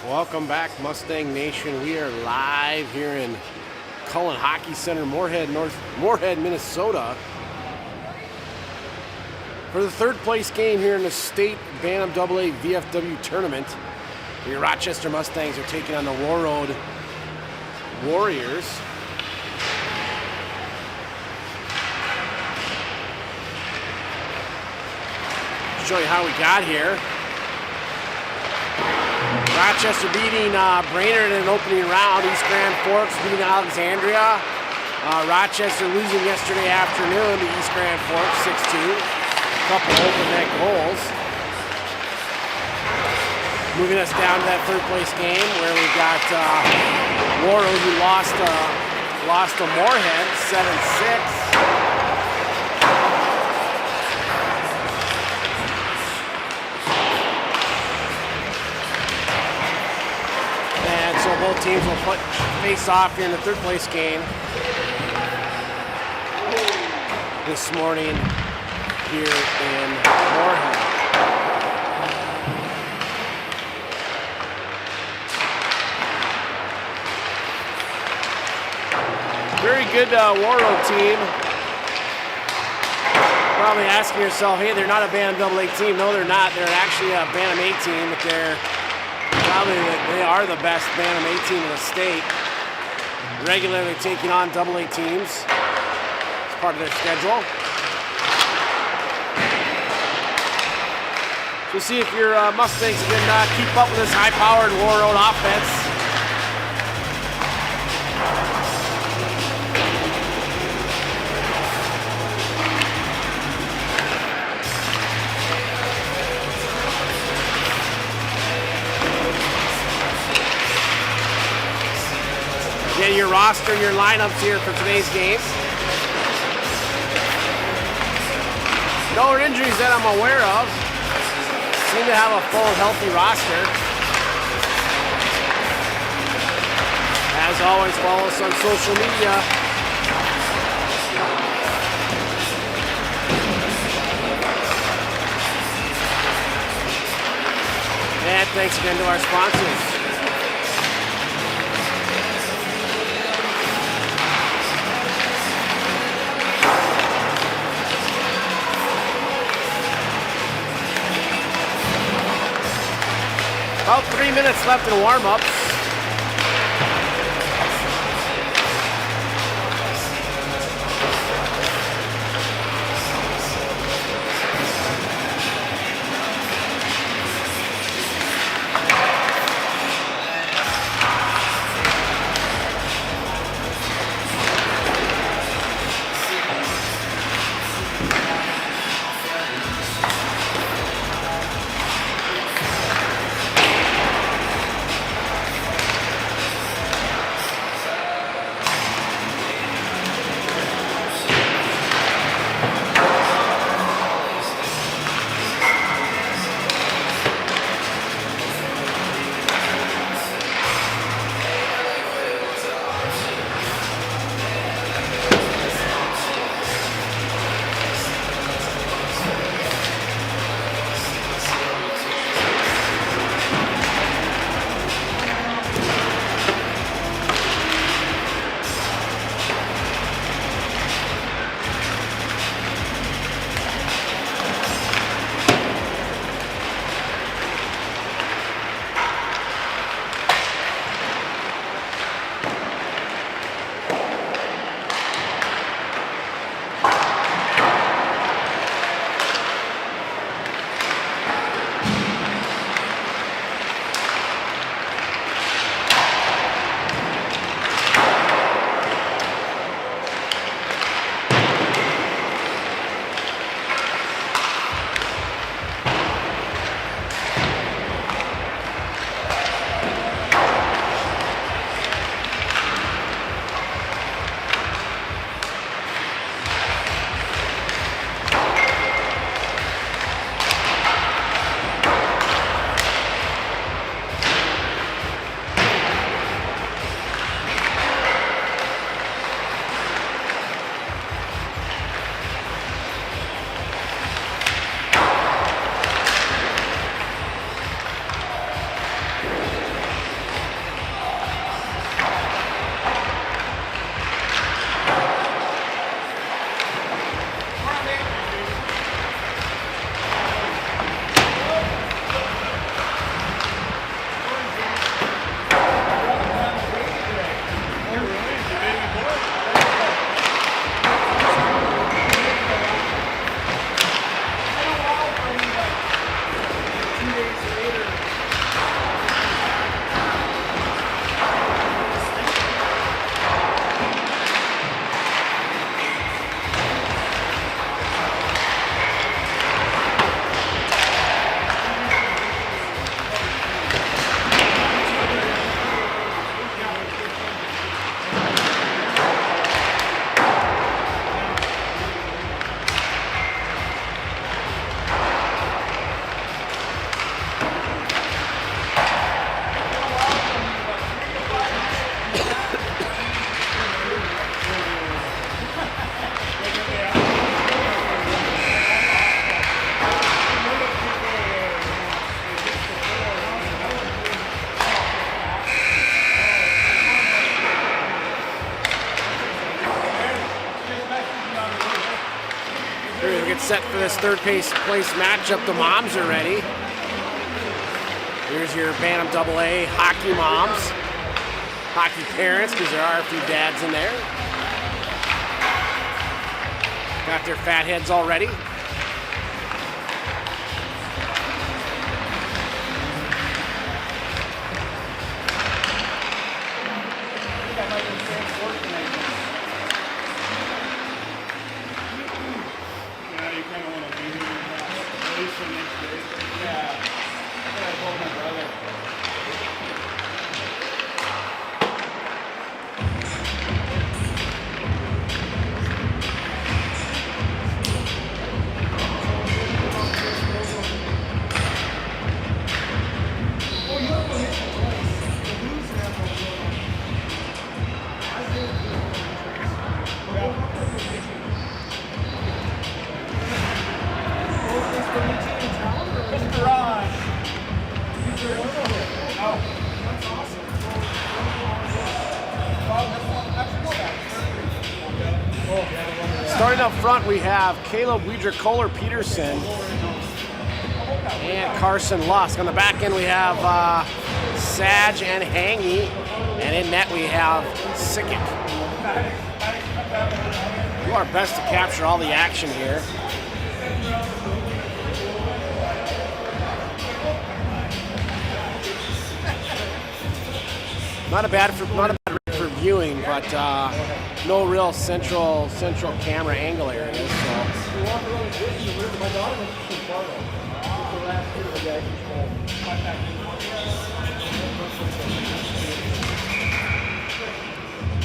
Welcome back, Mustang Nation. We are live here in Cullen Hockey Center, Moorhead, Minnesota, for the third place game here in the state Bantam AA VFW tournament. Your Rochester Mustangs are taking on the Warroad Warriors. Show you how we got here. Rochester beating Brainerd in an opening round. East Grand Forks beating Alexandria. Rochester losing yesterday afternoon to East Grand Forks 6-2. A couple open net goals. Moving us down to that third place game where we've got Warroad, who lost to Moorhead 7-6. So both teams will face off here in the third place game this morning here in Moorhead. Very good Warroad team. Probably asking yourself, hey, they're not a Bantam AA team. No, they're not. They're actually a Bantam A team, but they are the best Bantam A team in the state. Regularly taking on AA teams as part of their schedule. We'll see if your Mustangs can keep up with this high-powered Warroad offense. Get your roster and your lineups here for today's game. No injuries that I'm aware of. Seem to have a full, healthy roster. As always, follow us on social media. And thanks again to our sponsors. About 3 minutes left in warm-ups. get set for this third place matchup. The moms are ready. Here's your Bantam AA hockey moms, hockey parents, because there are a few dads in there. Got their fat heads all ready. Starting up front, we have Caleb Weidrer-Kohler-Peterson and Carson Lusk. On the back end, we have Saj and Hangy. And in net, we have Sickett. Do our best to capture all the action here. Not a bad rig for viewing, but no real central camera angle areas. So.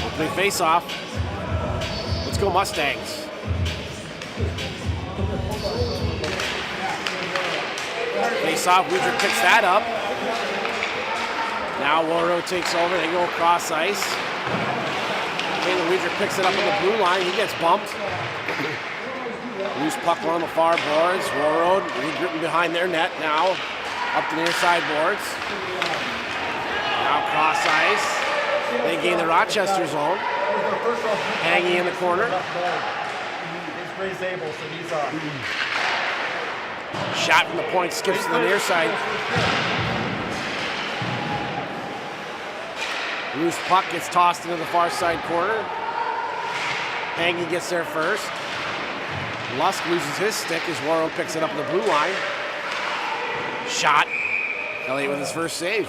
Opening face-off. Let's go Mustangs. Face-off. Weidrer picks that up. Now Warroad takes over. They go across ice. Caleb Weidrer picks it up on the blue line. He gets bumped. Loose puck on the far boards. Warroad regrouping behind their net now. Up the near side boards. Now cross ice. They gain the Rochester zone. Hanging in the corner. Shot from the point, skips to the near side. Loose puck gets tossed into the far side corner. Hangy gets there first. Lusk loses his stick as Warroad picks it up in the blue line. Shot. Elliott with his first save.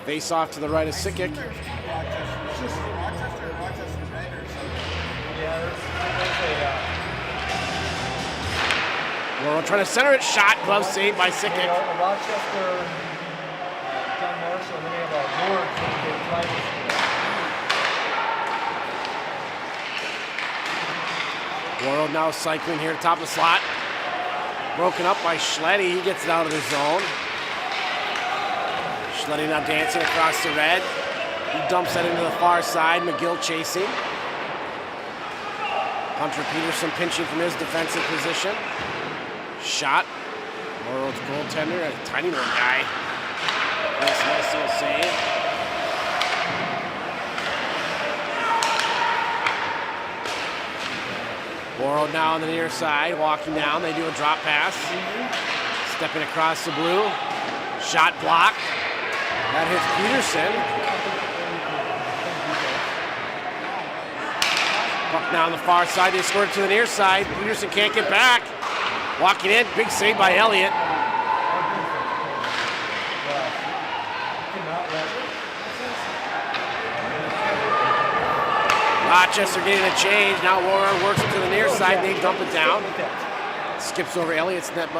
Face off to the right of Sickett. Warroad trying to center it. Shot. Glove saved by Sickett. Rochester, John Marshall, and then they have Warroad now cycling here, top of the slot. Broken up by Schletty. He gets it out of the zone. Schletty now dancing across the red. He dumps that into the far side. McGill chasing. Hunter Peterson pinching from his defensive position. Shot. Warroad's goaltender, a tiny little guy. Nice little save. Warroad now on the near side, walking down. They do a drop pass. Stepping across the blue. Shot blocked. That hits Peterson. Puck now on the far side. They scored to the near side. Peterson can't get back. Walking in. Big save by Elliott. Rochester getting a change. Now Warroad works it to the near side. They dump it down. Skips over Elliott's net,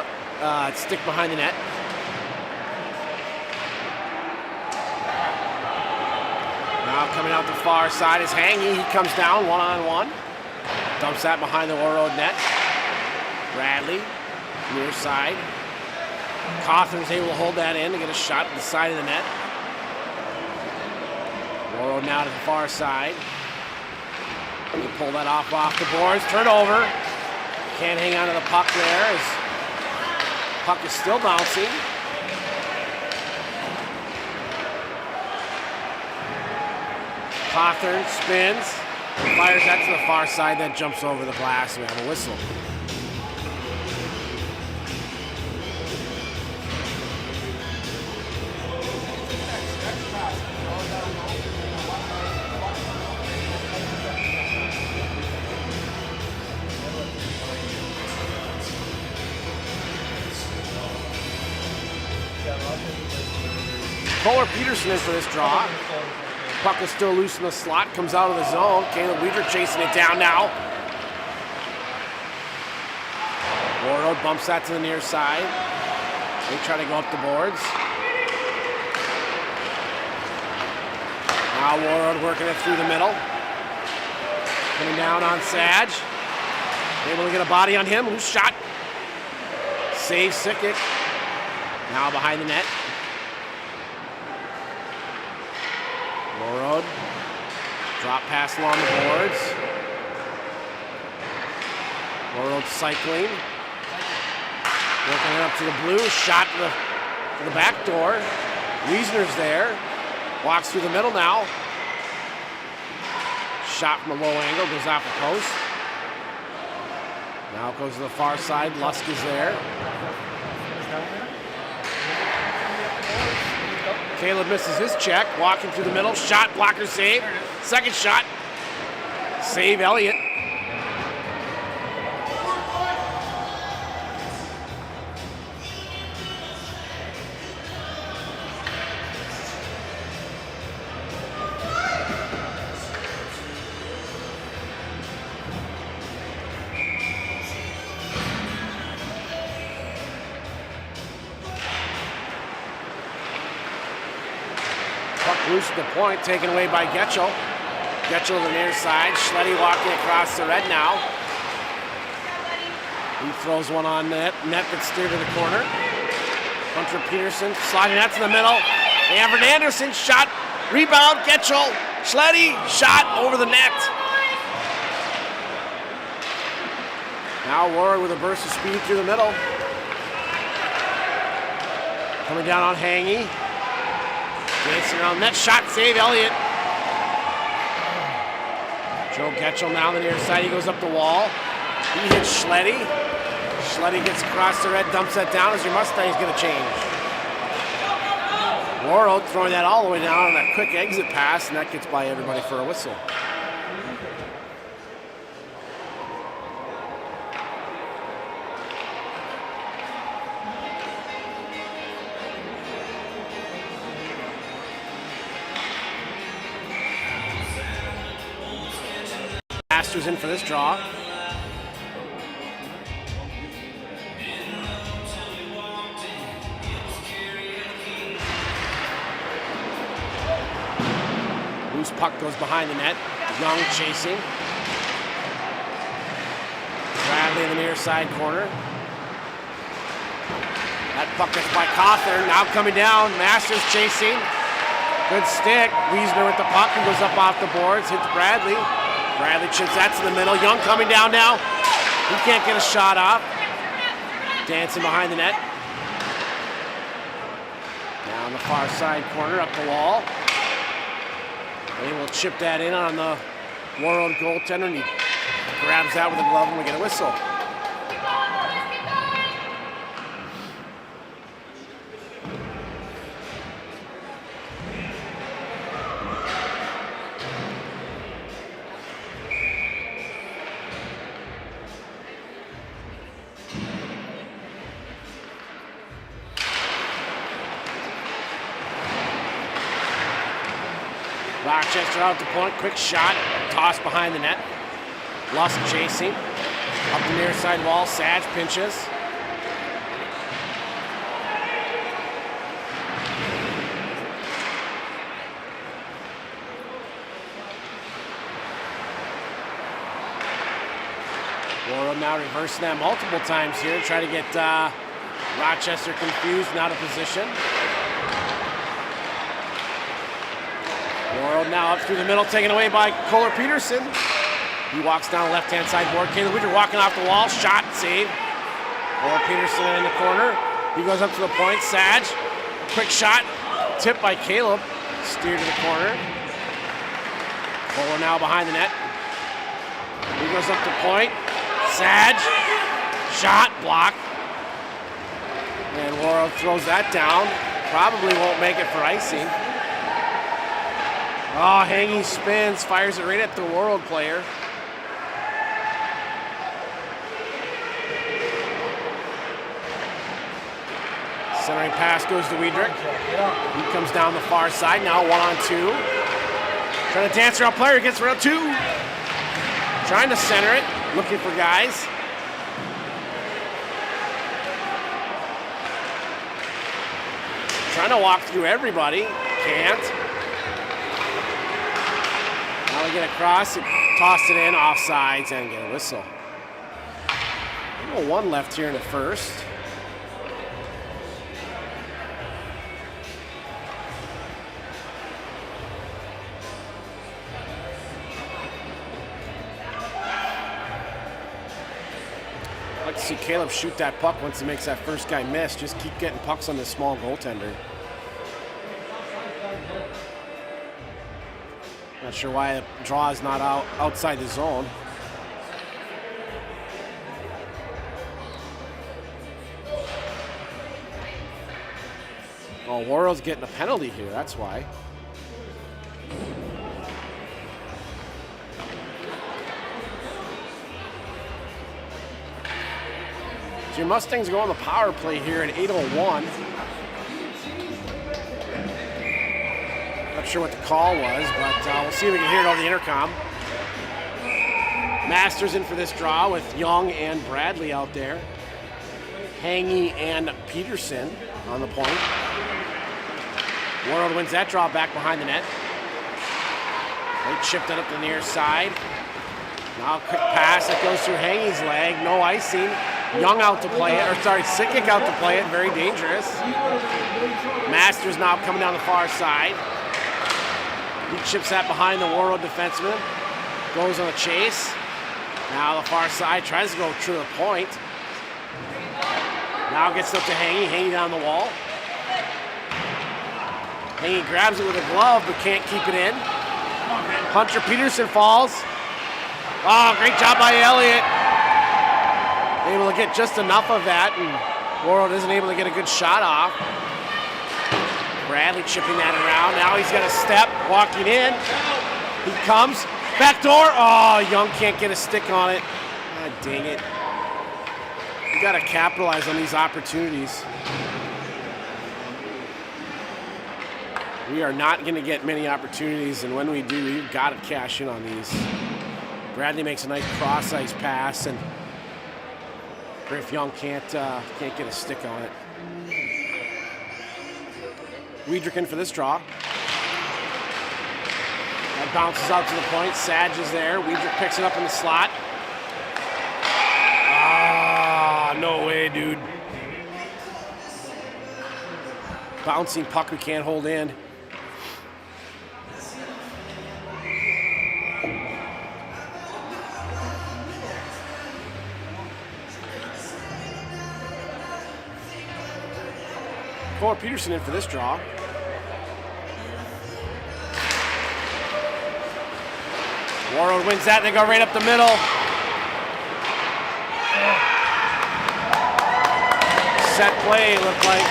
stick behind the net. Now coming out the far side is Hangy. He comes down one-on-one. Dumps that behind the Warroad net. Bradley, near side. Cawthon's able to hold that in to get a shot at the side of the net. Warroad now to the far side. He pull that off the boards. Turnover. Can't hang on to the puck there as puck is still bouncing. Cawthorn spins, fires that to the far side, then jumps over the glass, and we have a whistle. Kohler Peterson in for this draw. Puck is still loose in the slot, comes out of the zone. Caleb Weidner chasing it down now. Warroad bumps that to the near side. They try to go up the boards. Now Warroad working it through the middle. Coming down on Sag. Able to get a body on him. Loose shot. Save Sikic. Now behind the net. Warroad. Drop pass along the boards. Warroad cycling. Working it up to the blue. Shot to the back door. Wiesner's there. Walks through the middle now. Shot from a low angle. Goes off the post. Now it goes to the far side. Lusk is there. Caleb misses his check, walking through the middle, shot, blocker, save. Second shot, save Elliott. Loose at the point, taken away by Getchell. Getchell to the near side. Schletty walking across the red now. He throws one on net that's steered to the corner. Hunter Peterson sliding that to the middle. Amber Anderson shot, rebound, Getchell. Schletty shot over the net. Now Warroad with a burst of speed through the middle. Coming down on Hangy. Dancing around net, shot, save Elliott. Joe Getchell now on the near side. He goes up the wall. He hits Schletty. Schletty gets across the red, dumps that down as your Mustangs get a change. Warroad throwing that all the way down on that quick exit pass, and that gets by everybody for a whistle. Masters in for this draw. Loose puck goes behind the net. Young chasing. Bradley in the near side corner. That puck gets by Cawthorn. Now coming down. Masters chasing. Good stick. Wiesner with the puck. He goes up off the boards. Hits Bradley. Bradley chips that to the middle. Young coming down now. He can't get a shot off. Dancing behind the net. Down the far side corner, up the wall. They will chip that in on the Warroad goaltender, and he grabs that with a glove, and we get a whistle. Rochester out the point, quick shot, toss behind the net. Lusk chasing, up the near side wall, Sag pinches. Warroad now reversing that multiple times here, trying to get Rochester confused and out of position. Warroad now up through the middle, taken away by Kohler Peterson. He walks down the left-hand side board. Caleb Weidrich walking off the wall. Shot, save. Or Peterson in the corner. He goes up to the point. Sag. Quick shot. Tipped by Caleb. Steered to the corner. Bowler now behind the net. He goes up to point. Sag. Shot. Block. And Warroad throws that down. Probably won't make it for icing. Oh, Hangy spins. Fires it right at the Warroad player. Centering pass goes to Weidrich. He comes down the far side, now 1-on-2. Trying to dance around player, gets around 2. Trying to center it, looking for guys. Trying to walk through everybody, can't. Now we get across, toss it in, offsides, and get a whistle. 1 left here in the first. I'd like to see Caleb shoot that puck once he makes that first guy miss. Just keep getting pucks on this small goaltender. Not sure why the draw is not outside the zone. Oh, Warroad's getting a penalty here, that's why. So your Mustangs go on the power play here at 8:01. Not sure what the call was, but we'll see if we can hear it over the intercom. Masters in for this draw with Young and Bradley out there. Hangy and Peterson on the point. Warroad wins that draw back behind the net. They chipped it up the near side. Now a quick pass that goes through Hangy's leg. No icing. Young out to play it, or sorry, Sickick out to play it. Very dangerous. Masters now coming down the far side. He chips that behind the Warroad defenseman. Goes on a chase. Now the far side tries to go through the point. Now gets up to Hangy. Hangy down the wall. Hangy grabs it with a glove but can't keep it in. Hunter Peterson falls. Oh, great job by Elliott. Able to get just enough of that, and Warroad isn't able to get a good shot off. Bradley chipping that around. Now he's got a step, walking in. He comes. Back door. Oh, Young can't get a stick on it. God dang it. You got to capitalize on these opportunities. We are not going to get many opportunities, and when we do, we've got to cash in on these. Bradley makes a nice cross-ice pass, and Griff Young can't get a stick on it. Weidrich in for this draw. That bounces out to the point. Sag is there. Weidrich picks it up in the slot. Ah, no way, dude. Bouncing puck we can't hold in. Cole Peterson in for this draw. Warroad wins that, and they go right up the middle. Set play, it looked like.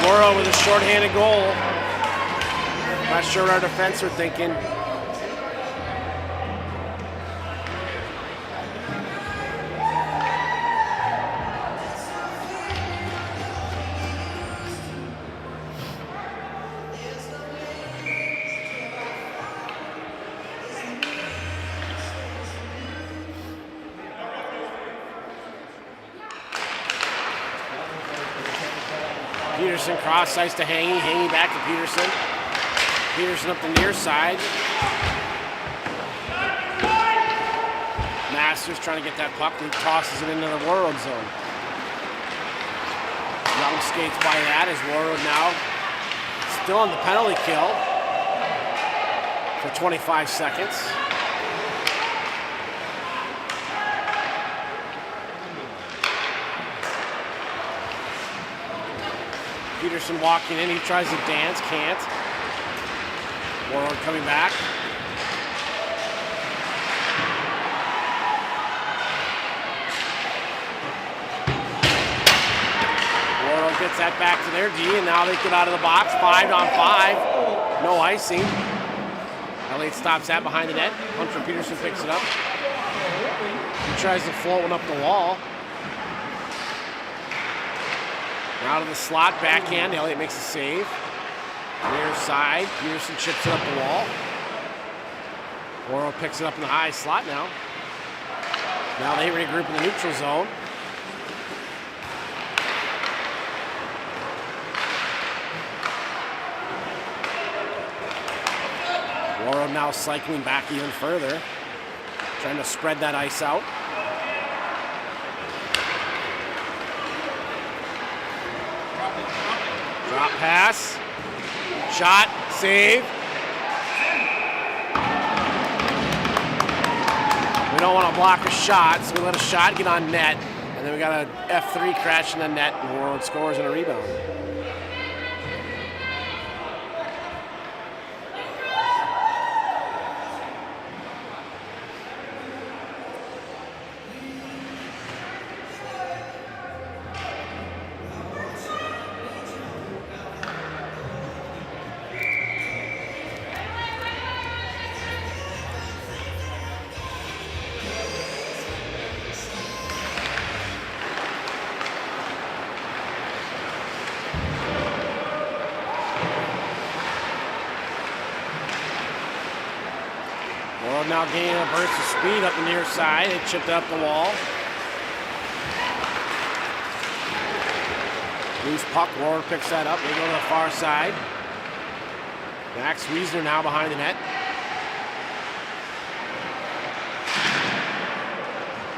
Warroad with a shorthanded goal. Not sure what our defense are thinking. Peterson cross ice to Hangy. Hangy back to Peterson. Peterson up the near side. Masters trying to get that puck. He tosses it into the Warroad zone. Young skates by that as Warroad now still on the penalty kill. for 25 seconds. Peterson walking in, he tries to dance, can't. Warroad coming back. Warroad gets that back to their D, and now they get out of the box, 5 on 5. No icing. Elliott stops that behind the net. Hunter Peterson picks it up. He tries to float one up the wall. Out of the slot, backhand, Elliott makes a save. Near side, Peterson chips it up the wall. Warroad picks it up in the high slot now. Now they regroup in the neutral zone. Warroad now cycling back even further, trying to spread that ice out. Drop pass, shot, save. We don't want to block a shot, so we let a shot get on net, and then we got a F3 crash in the net, and Warroad scores and a rebound. Now gaining a burst of speed up the near side. It chipped up the wall. Loose puck. Warroad picks that up. They go to the far side. Max Wiesner now behind the net.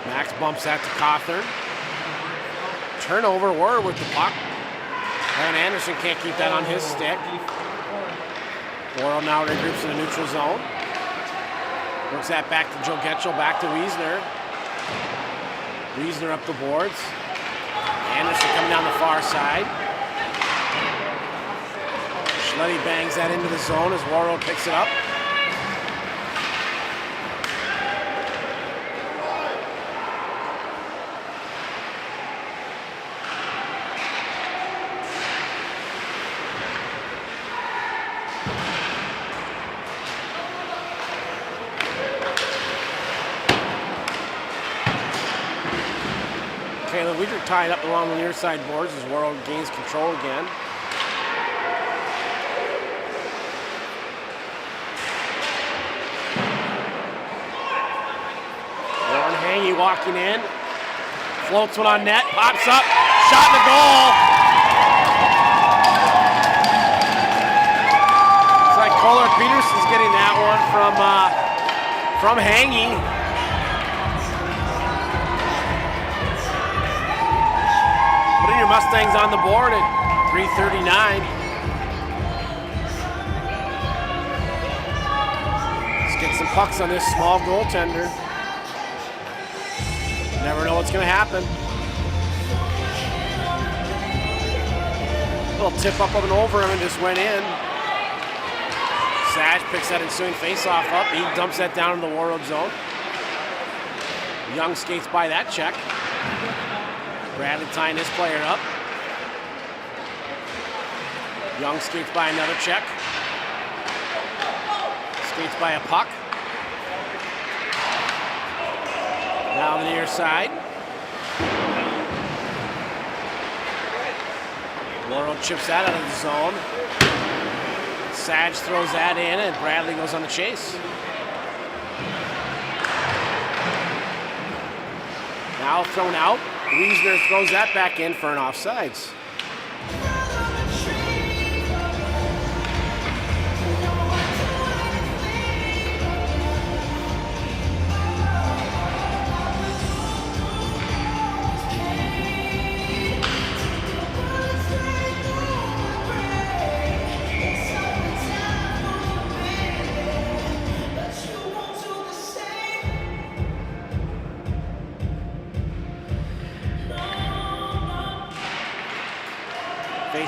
Max bumps that to Cawthorn. Turnover. Warroad with the puck. And Anderson can't keep that on his stick. Warroad now regroups in the neutral zone. Works that back to Joe Getchell, back to Wiesner. Wiesner up the boards. Anderson coming down the far side. Schletty bangs that into the zone as Warroad picks it up. Caleb Weidrich tied up along the near side boards as Warroad gains control again. Warren Hangy walking in. Floats one on net, pops up, shot in the goal. It's like Kohler Peterson's getting that one from Hangy. Putting your Mustangs on the board at 3:39. Let's get some pucks on this small goaltender. Never know what's going to happen. A little tip up and over him and just went in. Sage picks that ensuing face-off up. He dumps that down in the Warroad zone. Young skates by that check. Bradley tying his player up. Young skates by another check. Skates by a puck. Now on the near side. Warroad chips that out of the zone. Sage throws that in and Bradley goes on the chase. Now thrown out. Wiesner throws that back in for an offsides.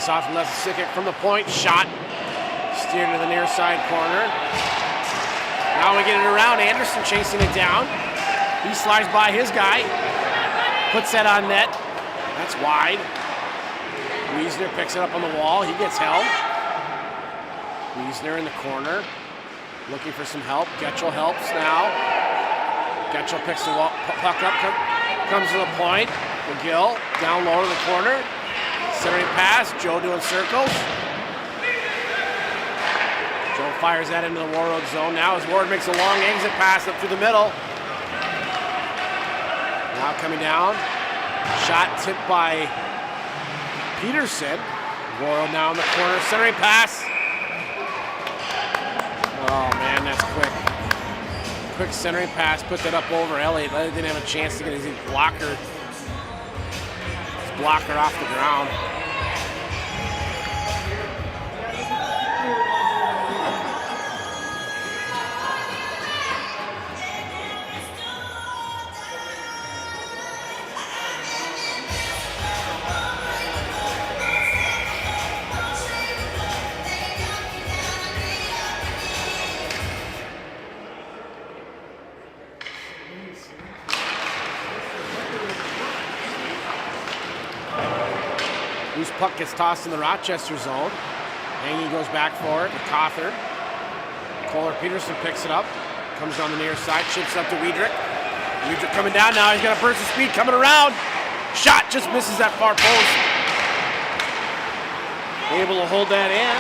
Face off and left the stick from the point. Shot. Steered to the near side corner. Now we get it around. Anderson chasing it down. He slides by his guy. Puts that on net. That's wide. Wiesner picks it up on the wall. He gets held. Wiesner in the corner. Looking for some help. Getchell helps now. Getchell picks the puck up. Comes to the point. McGill down low to the corner. Centering pass. Joe doing circles. Joe fires that into the Warroad zone. Now as Ward makes a long exit pass up through the middle. Now coming down. Shot tipped by Peterson. Warroad now in the corner. Centering pass. Oh man, that's quick. Quick centering pass. Put that up over Elliott. Elliott didn't have a chance to get his blocker off the ground. Loose puck gets tossed in the Rochester zone. Hangy goes back for it to Cawthorn. Kohler Peterson picks it up. Comes down the near side, chips up to Wiedrich. Wiedrich coming down now. He's got a burst of speed coming around. Shot just misses that far post. Able to hold that in.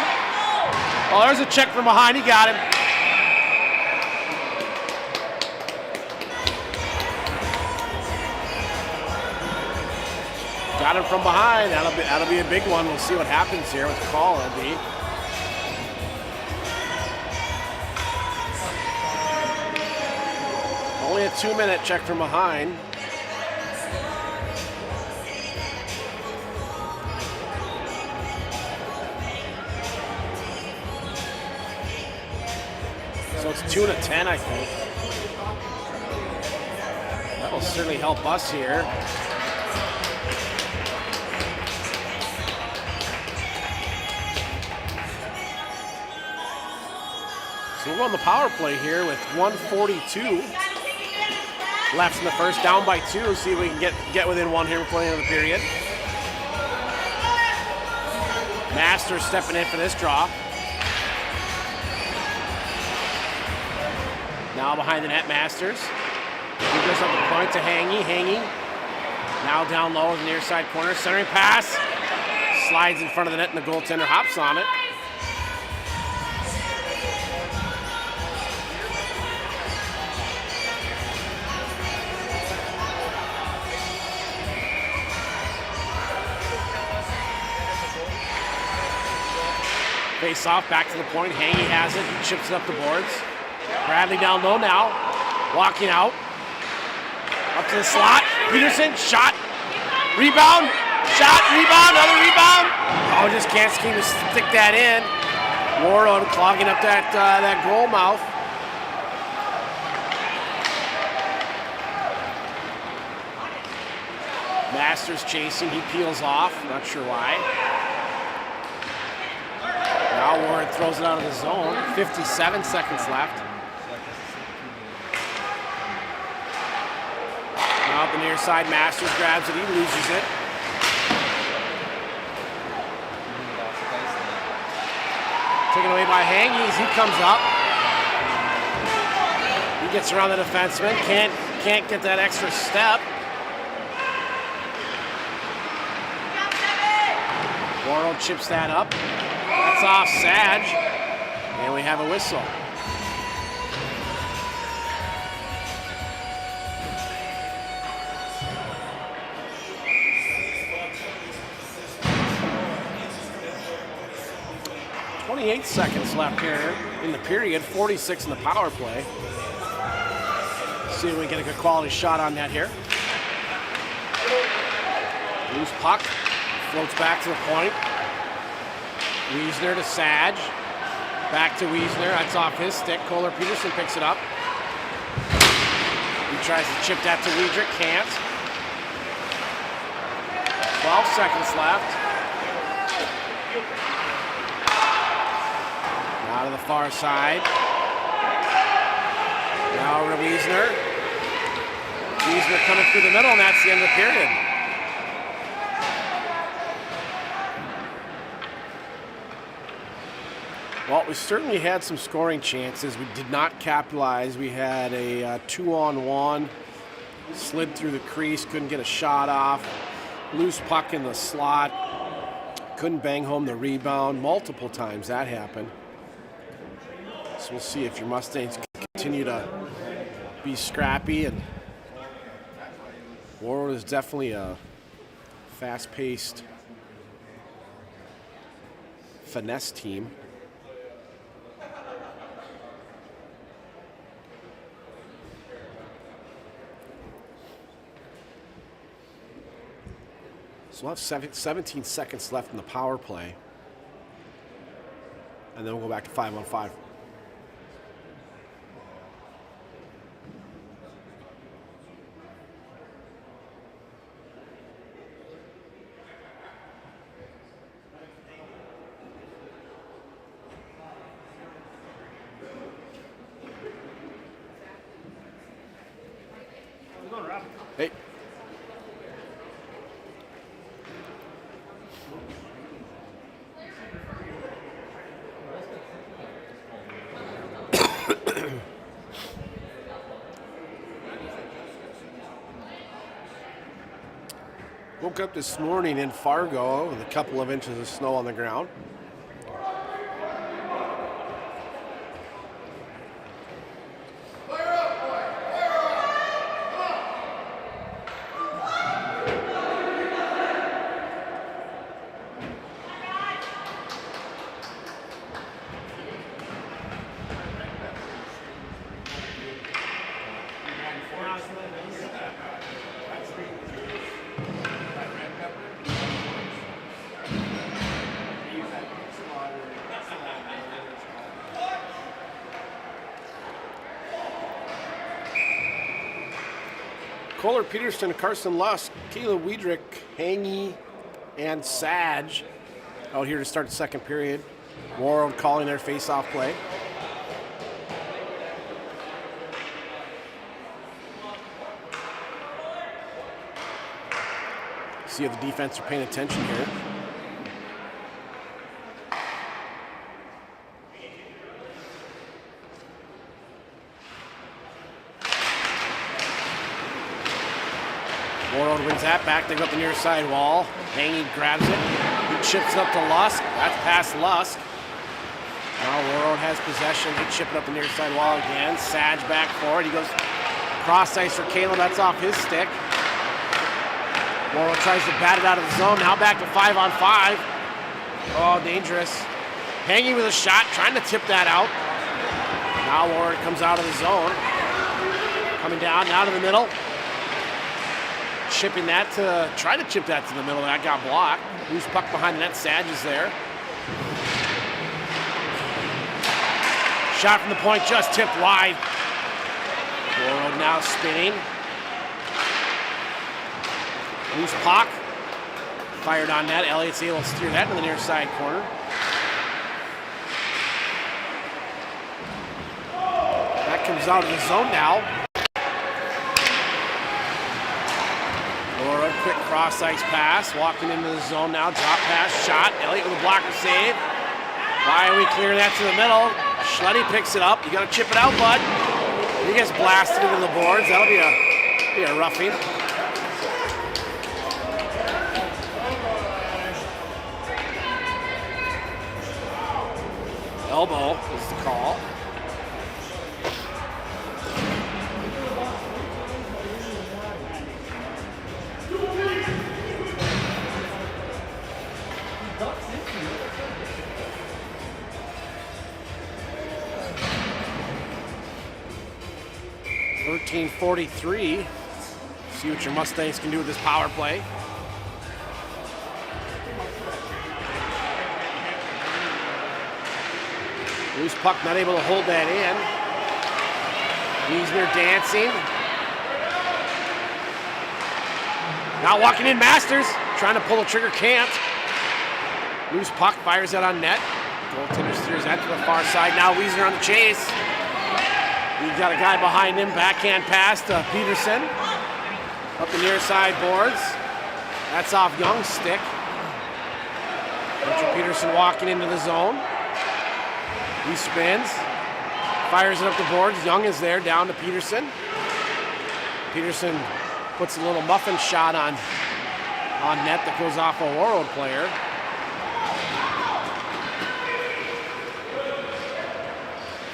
Oh, there's a check from behind. He got him. Got him from behind. That'll be a big one. We'll see what happens here with the call. That'll be. Only a 2-minute check from behind. So it's 2-10, I think. That'll certainly help us here. So we'll go on the power play here with 1:42 left in the first, down by 2. See if we can get within 1 here before the end of the period. Masters stepping in for this draw. Now behind the net, Masters. He goes up the point to Hangy. Hangy now down low in the near side corner. Centering pass. Slides in front of the net and the goaltender hops on it. Face off, back to the point. Hangy has it. He chips it up the boards. Bradley down low now. Walking out. Up to the slot. Peterson, shot. Rebound. Shot, rebound, another rebound. Oh, just can't seem to stick that in. Warroad clogging up that goal mouth. Masters chasing. He peels off. Not sure why. Now Warren throws it out of the zone. 57 seconds left. Now up the near side, Masters grabs it. He loses it. Taken away by Hangies. He comes up. He gets around the defenseman. Can't get that extra step. Warroad chips that up. That's off Sag, and we have a whistle. .28 seconds left here in the period, 46 in the power play. See if we can get a good quality shot on that here. Loose puck, floats back to the point. Wiesner to Sag. Back to Wiesner. That's off his stick. Kohler Peterson picks it up. He tries to chip that to Wiedrich. Can't. 12 seconds left. Out of the far side. Now Wiesner. Wiesner coming through the middle, and that's the end of the period. Well, we certainly had some scoring chances. We did not capitalize. We had a 2-on-1. Slid through the crease, couldn't get a shot off. Loose puck in the slot. Couldn't bang home the rebound. Multiple times that happened. So we'll see if your Mustangs continue to be scrappy. And Warroad is definitely a fast-paced finesse team. So we'll have 17 seconds left in the power play. And then we'll go back to 5-on-5. Hey. Woke up this morning in Fargo with a couple of inches of snow on the ground. Kohler, Peterson, Carson Lusk, Caleb Wiedrich, Hangy, and Sage out here to start the second period. Warroad calling their face-off play. See if the defense are paying attention here. Warroad wins that back. They go up the near side wall. Hangy grabs it. He chips it up to Lusk. That's past Lusk. Now Warroad has possession. He chipped it up the near side wall again. Sage back forward. He goes cross ice for Caleb. That's off his stick. Warroad tries to bat it out of the zone. Now back to 5-on-5. Oh, dangerous. Hangy with a shot, trying to tip that out. Now Warroad comes out of the zone. Coming down, now to the middle. Chipping that to, try to chip that to the middle. That got blocked. Loose puck behind the net. Sage is there. Shot from the point, just tipped wide. Warroad now spinning. Loose puck. Fired on net. Elliott's able to steer that to the near side corner. That comes out of the zone now. Warroad, quick cross ice pass. Walking into the zone now. Drop pass, shot. Elliott with a blocker save. Why are we clearing that to the middle? Schletty picks it up. You got to chip it out, bud. He gets blasted into the boards. That'll be a roughing. Elbow is the call. .43. See what your Mustangs can do with this power play. Loose puck, not able to hold that in. Wiesner dancing. Now walking in Masters, trying to pull the trigger, can't. Loose puck, fires that on net. Goaltender steers that to the far side. Now Wiesner on the chase. He's got a guy behind him. Backhand pass to Peterson. Up the near side boards. That's off Young's stick. Richard Peterson walking into the zone. He spins. Fires it up the boards. Young is there, down to Peterson. Peterson puts a little muffin shot on net that goes off a Warroad player.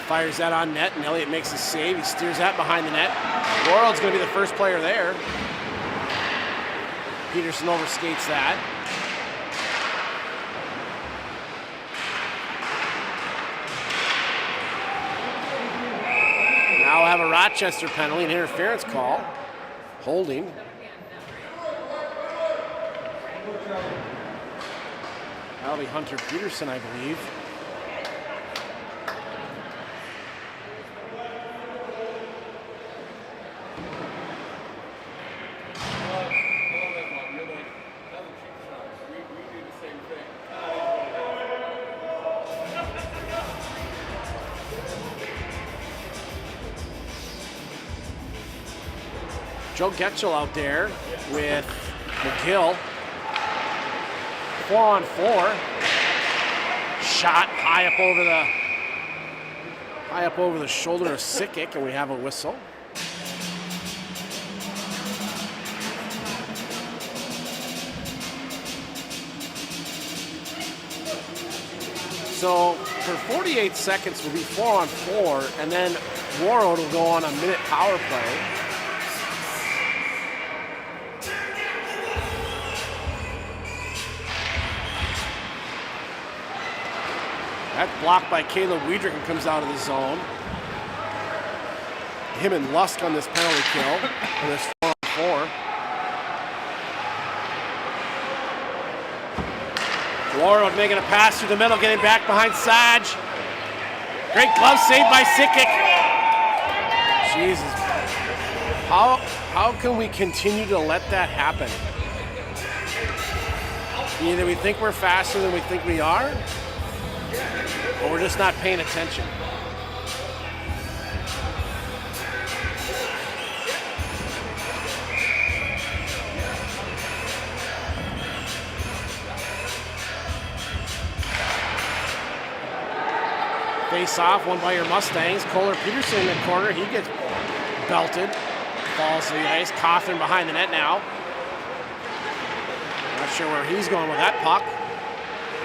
Fires that on net, and Elliott makes a save. He steers that behind the net. Warroad's going to be the first player there. Peterson overskates that. Now we'll have a Rochester penalty, an interference call. Holding. That'll be Hunter Peterson, I believe. Joe Getchell out there with McGill. 4-on-4. Shot high up over the shoulder of Sickick, and we have a whistle. So for 48 seconds will be 4-on-4, and then Warroad will go on a minute power play. That's blocked by Caleb Wiedrich and comes out of the zone. Him and Lusk on this penalty kill for this 4-on-4. Warroad making a pass through the middle, getting back behind Saj. Great glove save by Sickick. Jesus. How can we continue to let that happen? Either we think we're faster than we think we are, or we're just not paying attention. Face off, won by your Mustangs. Kohler Peterson in the corner, he gets belted. Falls to the ice. Cawthorn behind the net now. Not sure where he's going with that puck.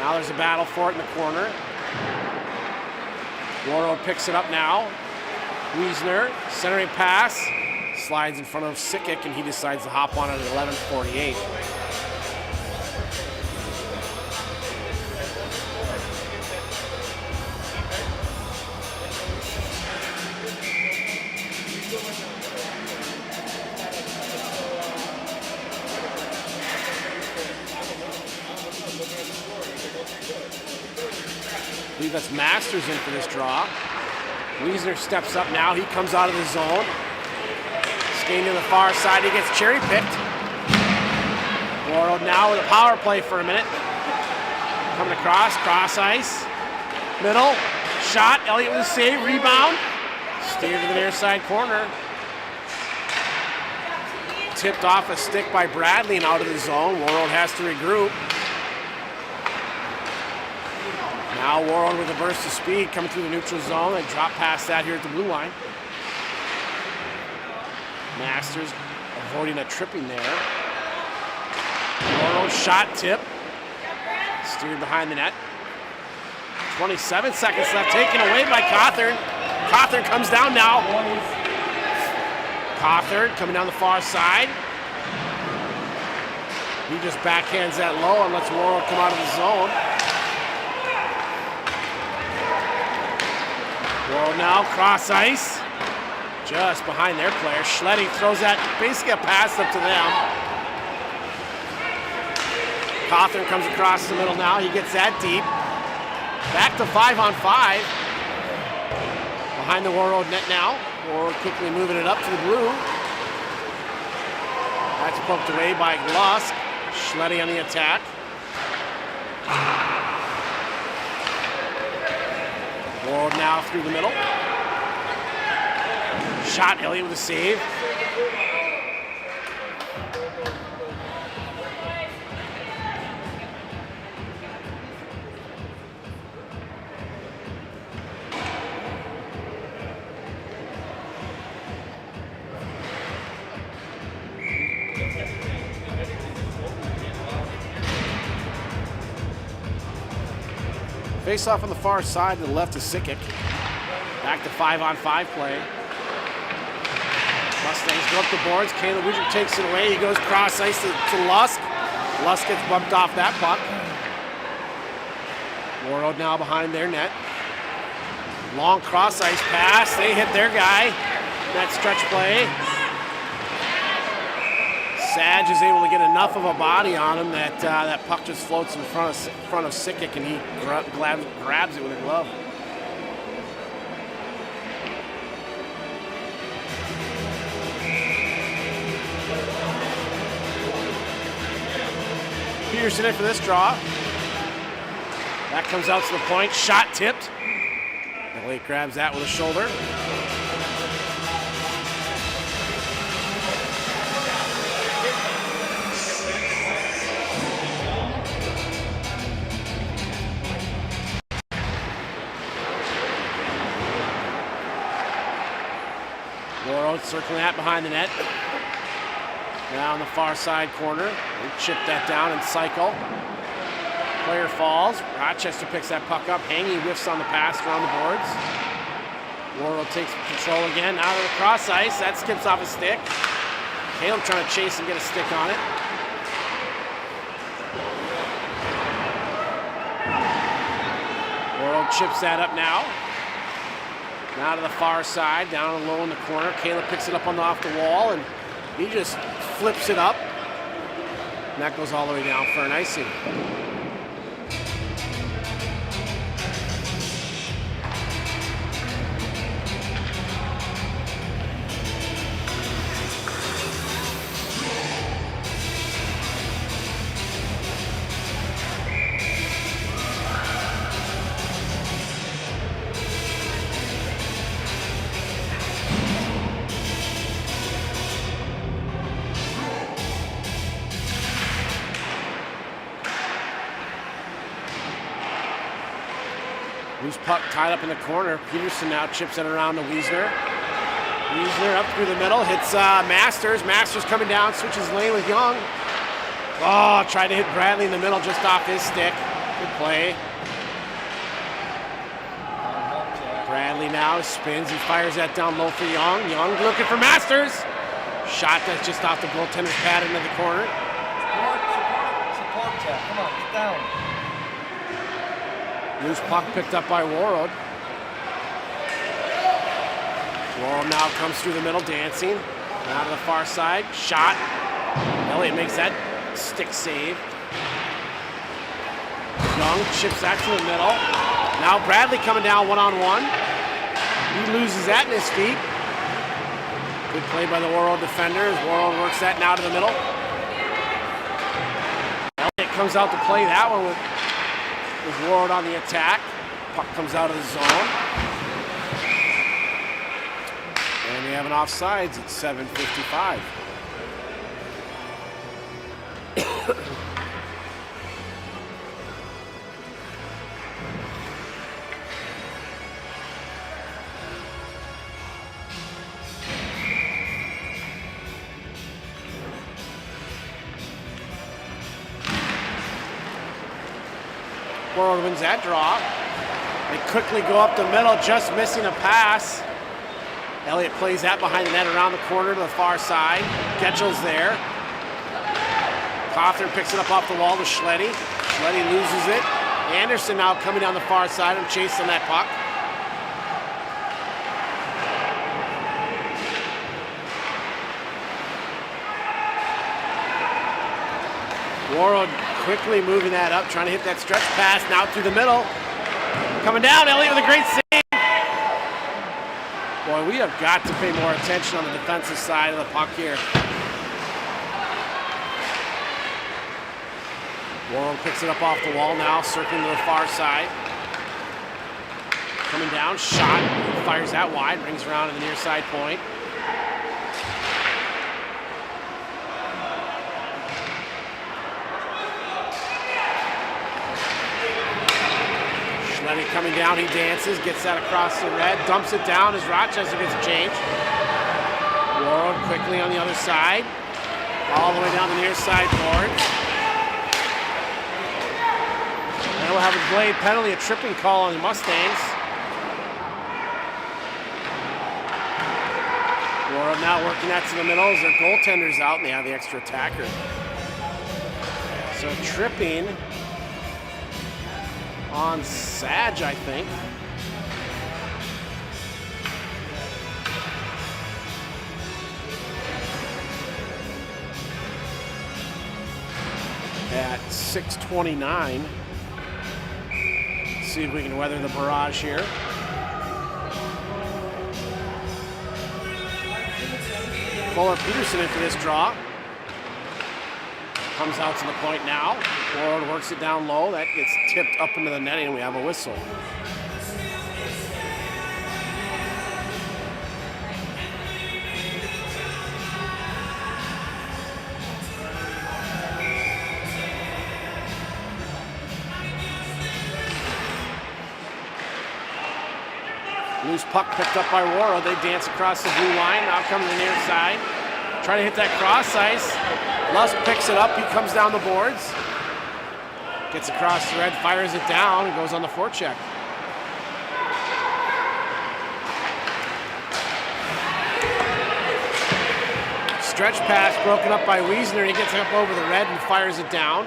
Now there's a battle for it in the corner. Warroad picks it up now. Wiesner, centering pass. Slides in front of Sickick, and he decides to hop on it at 11:48. I believe that's Masters in for this draw. Wiesner steps up now. He comes out of the zone. Skating to the far side. He gets cherry picked. Warroad now with a power play for a minute. Coming across, cross ice. Middle. Shot. Elliott with a save. Rebound. Steered to the near side corner. Tipped off a stick by Bradley and out of the zone. Warroad has to regroup. Now Warroad with a burst of speed coming through the neutral zone. They drop past that here at the blue line. Masters avoiding a tripping there. Warroad shot tip. Steered behind the net. 27 seconds left. Taken away by Cawthorn. Cawthorn comes down now. Cawthorn coming down the far side. He just backhands that low and lets Warroad come out of the zone. Warroad now, cross ice. Just behind their player. Schletty throws that, basically a pass up to them. Cawthorn comes across the middle now. He gets that deep. Back to 5-on-5. Behind the Warroad net now. Warroad quickly moving it up to the blue. That's poked away by Lusk. Schletty on the attack. Warroad now through the middle. Shot, Elliott with a save. Face off on the far side to the left is Sikic. Back to 5-on-5 play. Mustangs go up the boards. Caleb Woodrick takes it away. He goes cross ice to Lusk. Lusk gets bumped off that puck. Warroad now behind their net. Long cross ice pass. They hit their guy. That stretch play. Sage is able to get enough of a body on him that that puck just floats in front of Sikic, and he grabs it with a glove. Peterson in for this draw. That comes out to the point. Shot tipped. Elliott grabs that with a shoulder. Warroad circling that behind the net. Now on the far side corner. They chip that down and cycle. Player falls. Rochester picks that puck up. Hangy whiffs on the pass around the boards. Warroad takes control again. Out of the cross ice. That skips off a stick. Caleb trying to chase and get a stick on it. Warroad chips that up now. Now to the far side, down low in the corner. Caleb picks it up off the wall, and he just flips it up. And that goes all the way down for an icing. Loose puck tied up in the corner. Peterson now chips it around to Wiesner. Wiesner up through the middle, hits Masters. Masters coming down, switches lane with Young. Oh, tried to hit Bradley in the middle just off his stick. Good play. Bradley now spins and fires that down low for Young. Young looking for Masters. Shot that's just off the goaltender's pad into the corner. Support, Jeff. Come on, get down. Loose puck picked up by Warroad. Warroad now comes through the middle, dancing. Now to the far side, shot. Elliott makes that stick save. Young chips that to the middle. Now Bradley coming down one-on-one. He loses that in his feet. Good play by the Warroad defender as Warroad works that now to the middle. Elliott comes out to play that one with Warroad on the attack. Puck comes out of the zone. And we have an offsides at 7:55. Warroad wins that draw. They quickly go up the middle, just missing a pass. Elliott plays that behind the net around the corner to the far side. Getchel's there. Cawthorn picks it up off the wall to Schletty. Schletty loses it. Anderson now coming down the far side and chasing that puck. Warroad quickly moving that up, trying to hit that stretch pass now through the middle. Coming down, Elliott with a great save. Boy, we have got to pay more attention on the defensive side of the puck here. Warroad picks it up off the wall now, circling to the far side. coming down, shot, fires that wide, brings around to the near side point. Schletty coming down, he dances, gets that across the red, dumps it down as Rochester gets a change. Warroad quickly on the other side, all the way down the near side boards. And we'll have a blade penalty, a tripping call on the Mustangs. Warroad now working that to the middle as their goaltender's out and they have the extra attacker. So tripping on Saj, I think. At 6:29. See if we can weather the barrage here. Fuller Peterson into this draw. Comes out to the point now. Warroad works it down low. That gets tipped up into the netting and we have a whistle. Loose puck picked up by Warroad. They dance across the blue line. Now coming to the near side. Trying to hit that cross ice. Lusk picks it up. He comes down the boards. Gets across the red, fires it down, and goes on the forecheck. Stretch pass broken up by Wiesner. He gets up over the red and fires it down.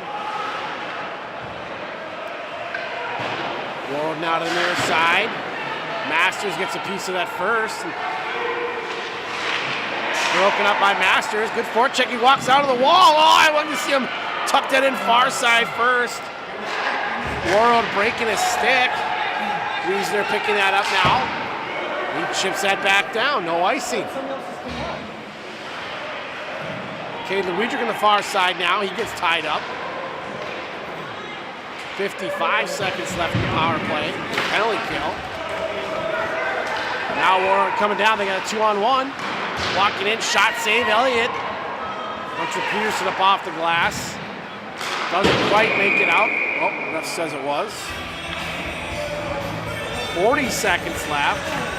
Warroad now to the near side. Masters gets a piece of that first. Broken up by Masters. Good forecheck. He walks out of the wall. Oh, I wanted to see him tuck that in far side first. Warroad breaking his stick. Wiesner picking that up now. He chips that back down. No icing. Okay, Ludwig on the far side now. He gets tied up. 55 seconds left in the power play. Penalty kill. Now Warroad coming down. They got a 2-on-1. Walking in, shot save, Elliott. Hunter Peterson up off the glass. Doesn't quite make it out. Oh, ref says it was. 40 seconds left.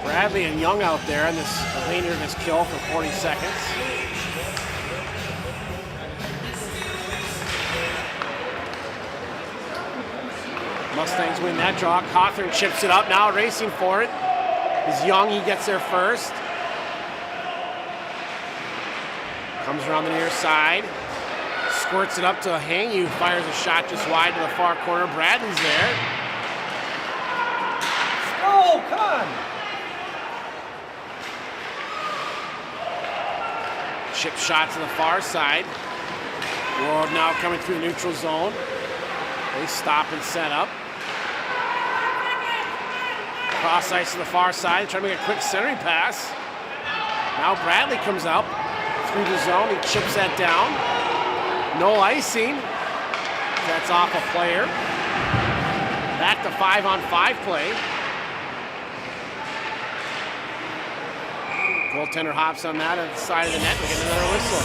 Bradley and Young out there in this remainder of his kill for 40 seconds. Mustangs win that draw. Cawthorn chips it up now, racing for it. Is Young, he gets there first. Comes around the near side. Squirts it up to Hangyu, fires a shot just wide to the far corner. Bradley's there. Oh, come on! Chip shot to the far side. Warroad now coming through the neutral zone. They stop and set up. Cross ice to the far side, trying to make a quick centering pass. Now Bradley comes out through the zone. He chips that down. No icing. That's off a player. Back to 5-on-5 play. Goaltender hops on that at the side of the net. We get another whistle.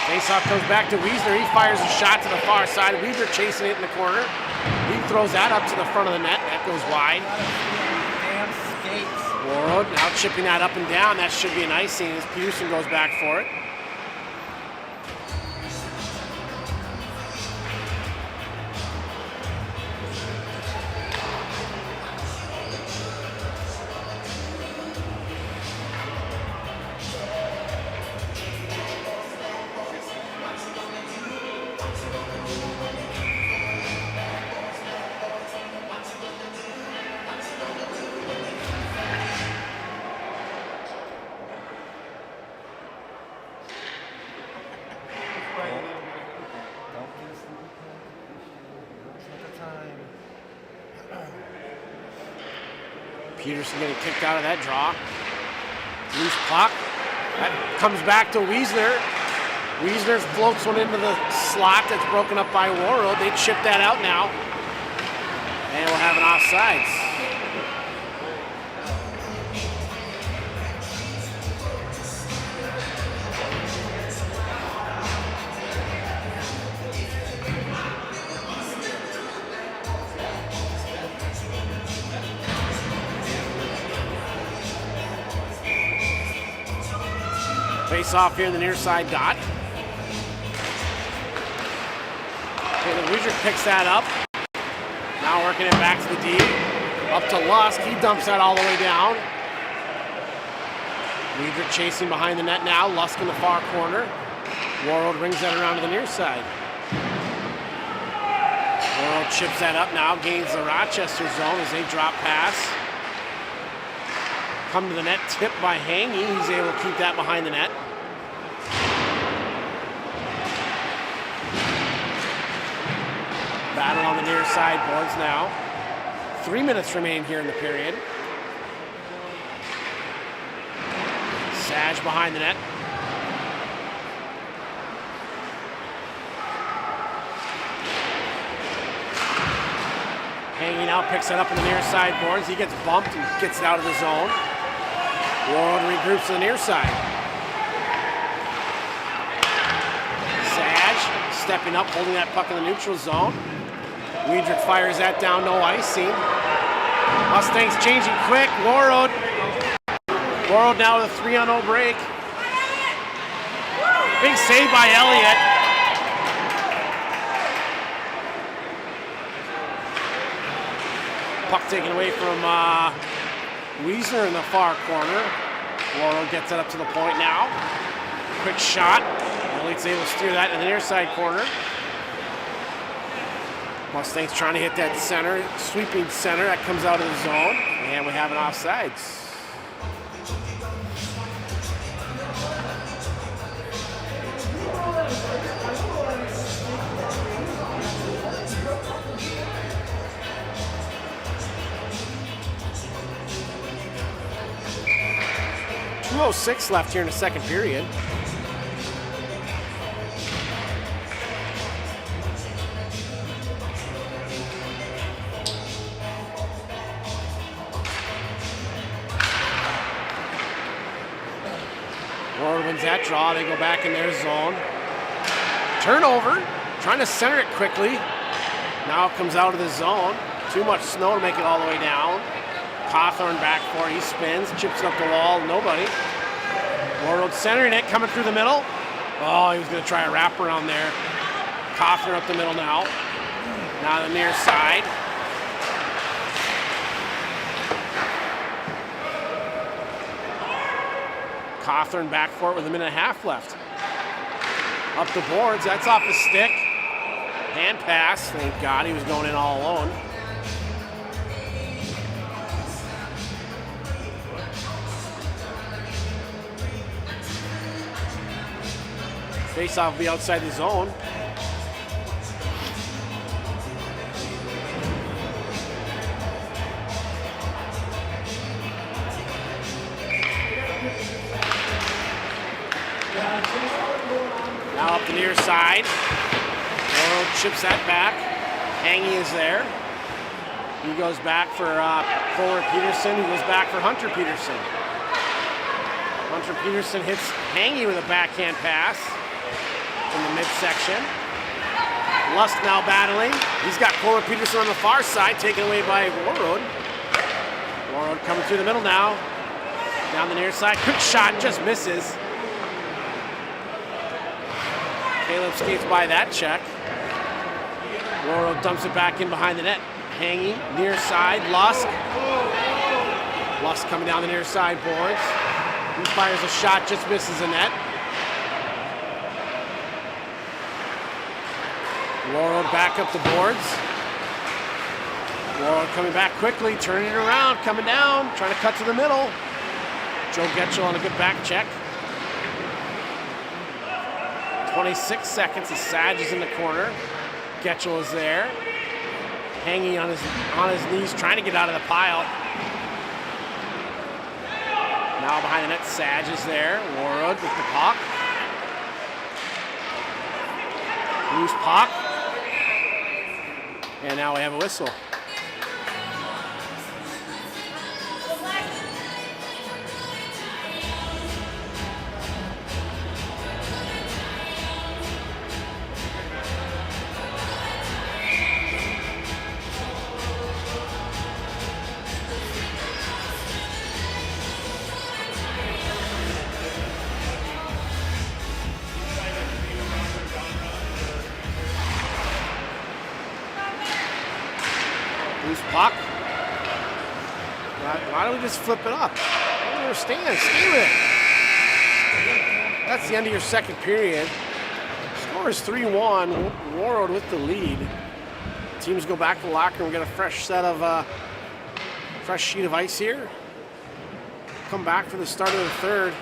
Faceoff comes back to Wiesner. He fires a shot to the far side. Wiesner chasing it in the corner. He throws that up to the front of the net. That goes wide. Damn skates. Warroad now chipping that up and down. That should be an icing as Peterson goes back for it. Peterson getting kicked out of that draw. Loose puck. That comes back to Wiesner. Wiesner floats one into the slot that's broken up by Warroad. They chip that out now. And we'll have an offsides. Face off here in the near side dot. Okay, the Weidrich picks that up. Now working it back to the D. Up to Lusk. He dumps that all the way down. Weidrich chasing behind the net now. Lusk in the far corner. Warroad rings that around to the near side. Warroad chips that up now. Gains the Rochester zone as they drop pass. Come to the net, tipped by Hangy. He's able to keep that behind the net. Battle on the near side boards now. 3 minutes remain here in the period. Sage behind the net. Hangy now picks it up in the near side boards. He gets bumped and gets it out of the zone. Warroad regroups to the near side. Sage stepping up, holding that puck in the neutral zone. Weidrich fires that down, no icing. Mustangs changing quick. Warroad now with a 3-on-0 break. Big save by Elliott. Puck taken away from Wiesner in the far corner. Warroad gets it up to the point now. Quick shot. Elliott's able to steer that in the near side corner. Mustangs trying to hit that center, sweeping center. That comes out of the zone. And we have an offsides. .206 left here in the second period. Warroad wins that draw. They go back in their zone. Turnover. Trying to center it quickly. Now it comes out of the zone. Too much snow to make it all the way down. Cawthorn back for it. He spins, chips up the wall. Nobody. Warroad centering it, coming through the middle. Oh, he was going to try a wraparound there. Cawthorn up the middle now. Now the near side. Cawthorn back for it with a minute and a half left. Up the boards, that's off the stick. Hand pass, thank God he was going in all alone. Face-off will be outside the zone. Now up the near side. Warroad chips that back. Hangy is there. He goes back for forward Peterson, who goes back for Hunter Peterson. Hunter Peterson hits Hangy with a backhand pass in the midsection. Lusk now battling. He's got Cora Peterson on the far side, taken away by Warroad. Warroad coming through the middle now. Down the near side. Quick shot, just misses. Caleb skates by that check. Warroad dumps it back in behind the net. Hangy, near side, Lusk. Lusk coming down the near side boards. He fires a shot, just misses the net. Warroad back up the boards. Warroad coming back quickly, turning it around, coming down, trying to cut to the middle. Joe Getchell on a good back check. 26 seconds, as Sage is in the corner. Getchell is there. Hanging on his knees, trying to get out of the pile. Now behind the net, Sag is there. Warroad with the puck. Loose puck. And now we have a whistle. Loose puck. Why don't we just flip it up? I don't understand. Stay with it. That's the end of your second period. Score is 3-1. Warroad with the lead. Teams go back to the locker room, get a fresh sheet of ice here. Come back for the start of the third.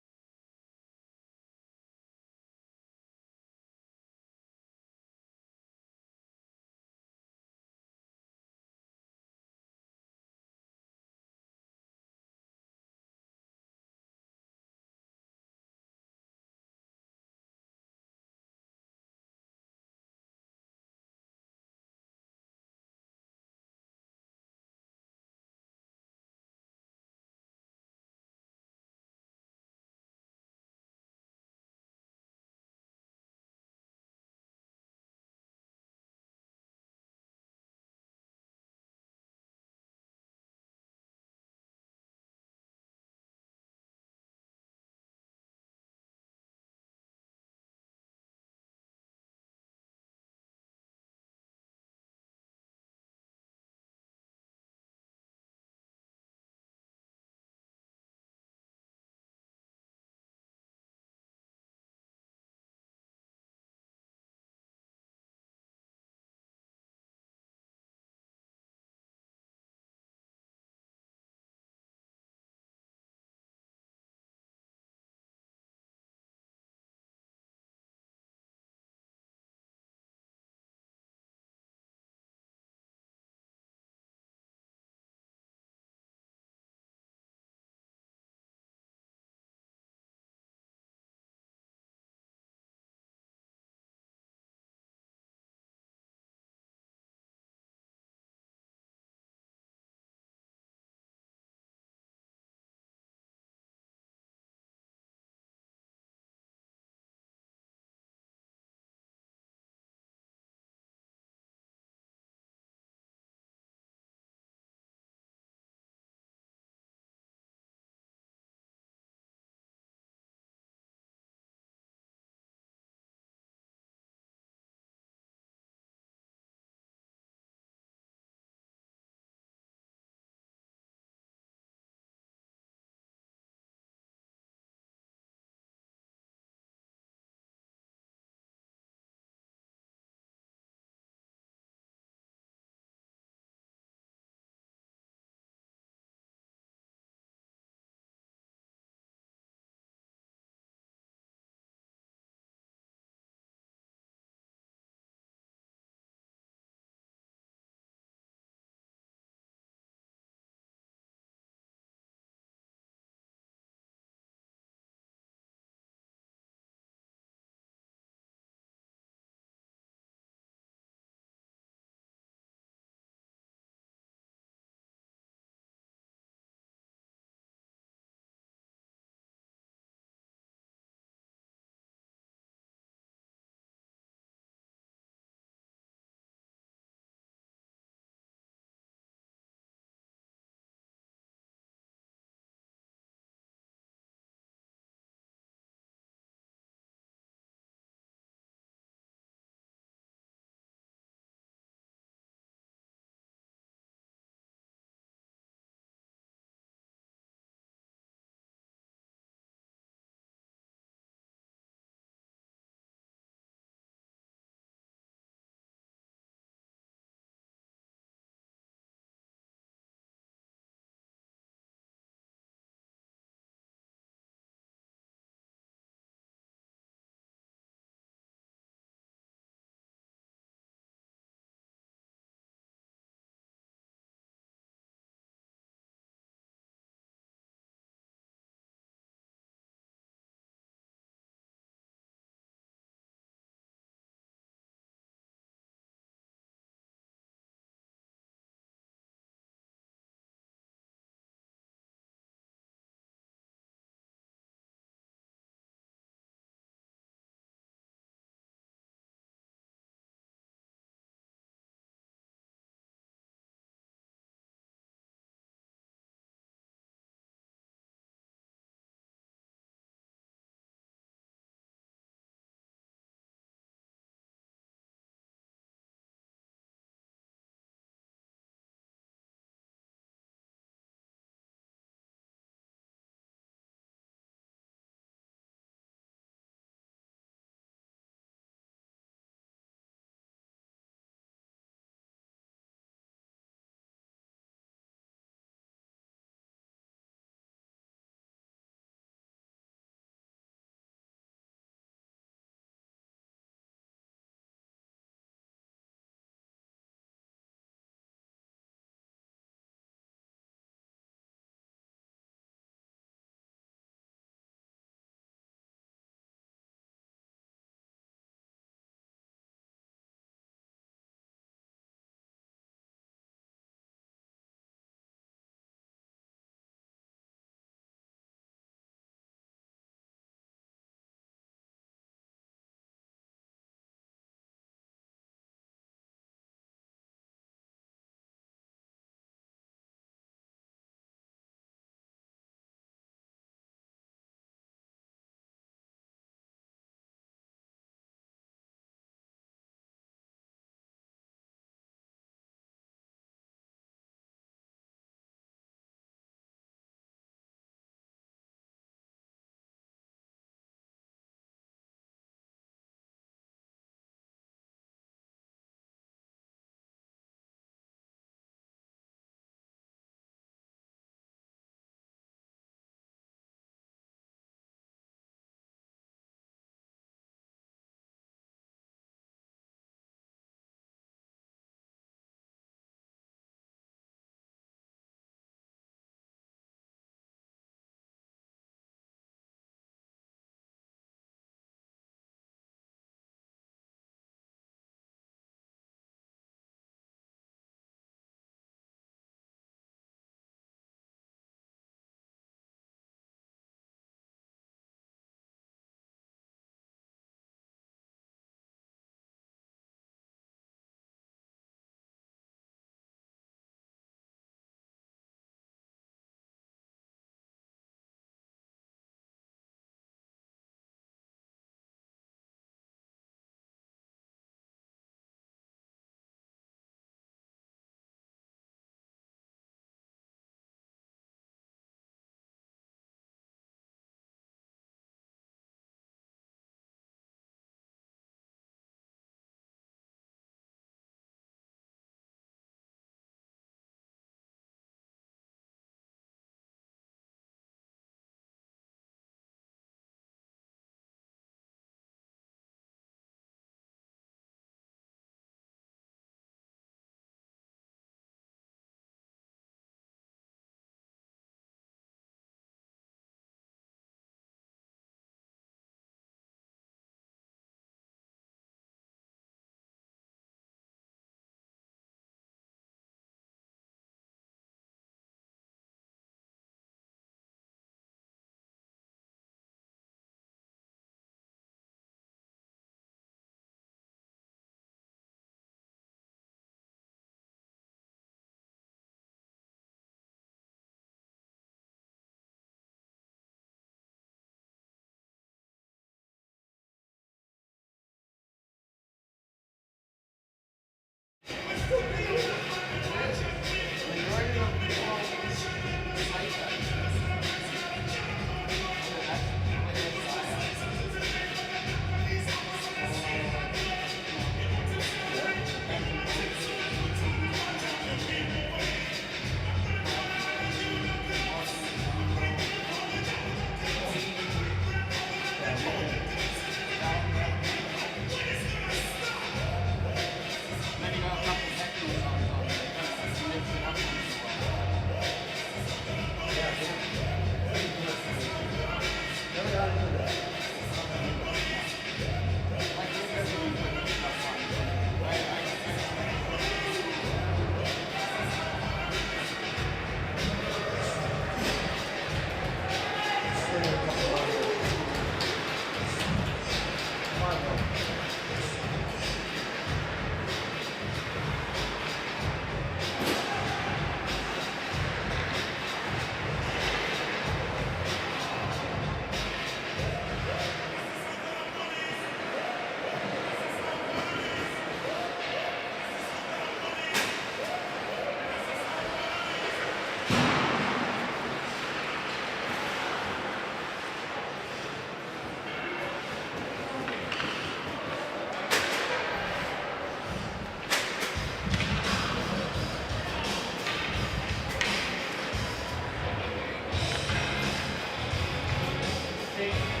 All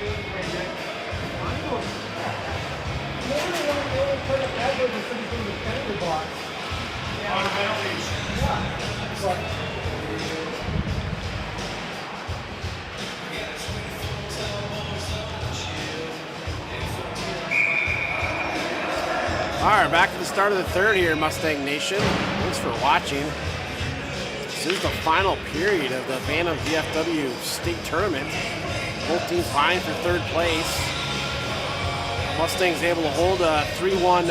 right, back to the start of the third here, Mustang Nation. Thanks for watching. This is the final period of the Bantam VFW state tournament. Both teams vying for third place. Mustangs able to hold a 3-1,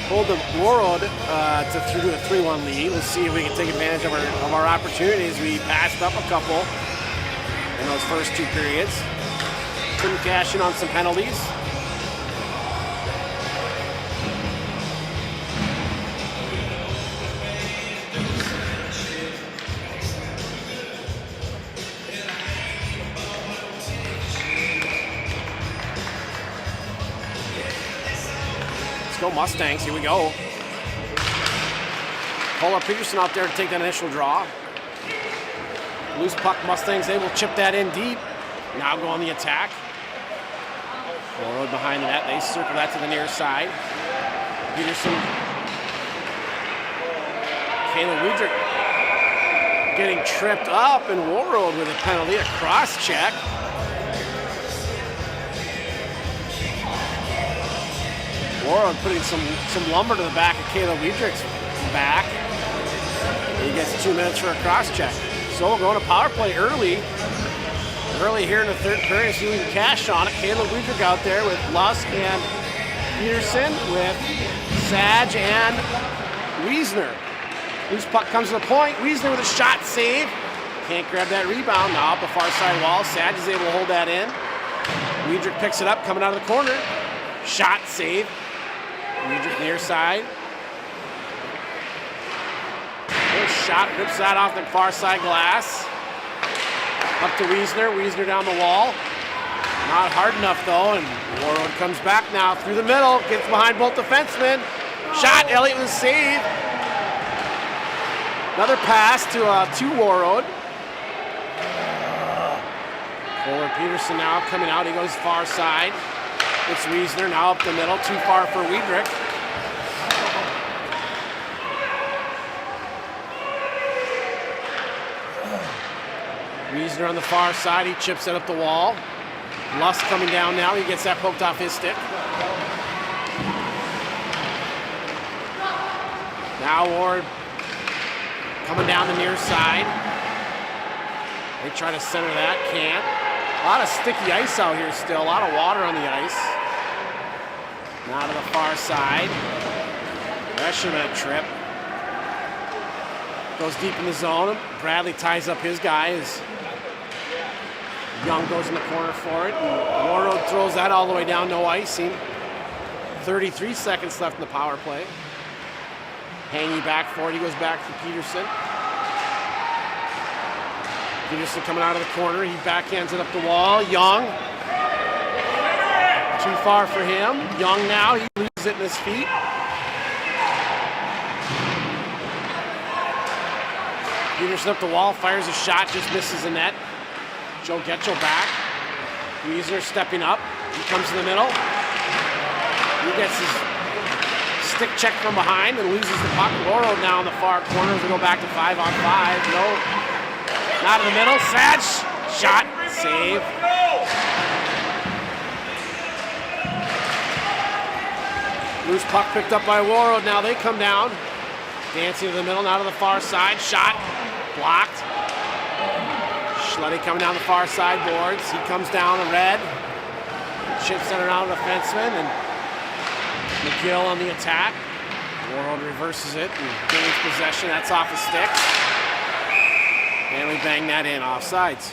hold the Warroad to a 3-1 lead. Let's see if we can take advantage of our opportunities. We passed up a couple in those first two periods. Couldn't cash in on some penalties. Go Mustangs, here we go. Polar Peterson out there to take that initial draw. Loose puck, Mustangs able to chip that in deep. Now go on the attack. Warroad behind the net, they circle that to the near side. Peterson. Caleb Woodrick getting tripped up, and Warroad with a penalty, a cross check. Warroad putting some lumber to the back of Caleb Weidrich's back. He gets 2 minutes for a cross check. So we're going to power play early here in the third period. See if we can cash on it. Caleb Weidrich out there with Lusk and Peterson, with Sage and Wiesner. Loose puck comes to the point. Wiesner with a shot save. Can't grab that rebound. Now up the far side wall. Sage is able to hold that in. Weidrich picks it up coming out of the corner. Shot save. Weidrich near side. Good shot, rips that off the far side glass. Up to Wiesner, Wiesner down the wall. Not hard enough though, and Warroad comes back now through the middle, gets behind both defensemen. Shot, Elliott with a save. Another pass to Warroad. Polar Peterson now coming out, he goes far side. It's Wiesner now up the middle, too far for Weidrich. Wiesner on the far side, he chips it up the wall. Lusk coming down now, he gets that poked off his stick. Now Ward coming down the near side. They try to center that, can't. A lot of sticky ice out here still, a lot of water on the ice. Now to the far side. That should have been a trip. Goes deep in the zone. Bradley ties up his guy as Young goes in the corner for it. And Warroad throws that all the way down, no icing. 33 seconds left in the power play. Hangy back for it, he goes back to Peterson. Peterson coming out of the corner, he backhands it up the wall. Young. Too far for him. Young now, he loses it in his feet. Peterson up the wall, fires a shot, just misses the net. Joe Getchell back. Wiesner stepping up. He comes in the middle. He gets his stick check from behind and loses the puck. Warroad now in the far corner as we go back to 5-on-5. No, not in the middle. Sage, shot, save. Loose puck picked up by Warroad. Now they come down. Dancing to the middle, now to the far side. Shot, blocked. Schletty coming down the far side boards. He comes down the red. Chips it around the defenseman, and McGill on the attack. Warroad reverses it and gains possession. That's off his stick. And we bang that in, offsides.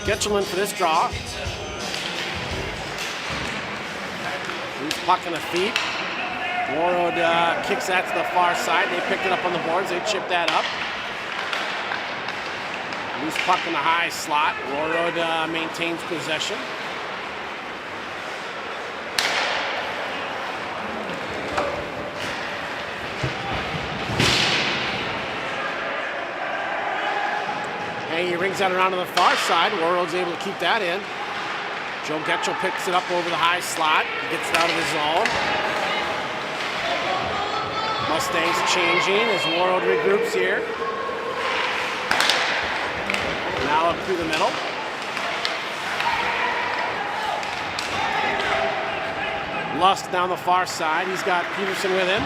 Getchell in for this draw. Loose puck on the feet. Warroad kicks that to the far side. They picked it up on the boards. They chip that up. Loose puck in the high slot. Warroad maintains possession. He rings that around to the far side. Warroad's able to keep that in. Joe Getchell picks it up over the high slot. Gets it out of the zone. Mustangs changing as Warroad regroups here. Now up through the middle. Lusk down the far side. He's got Peterson with him.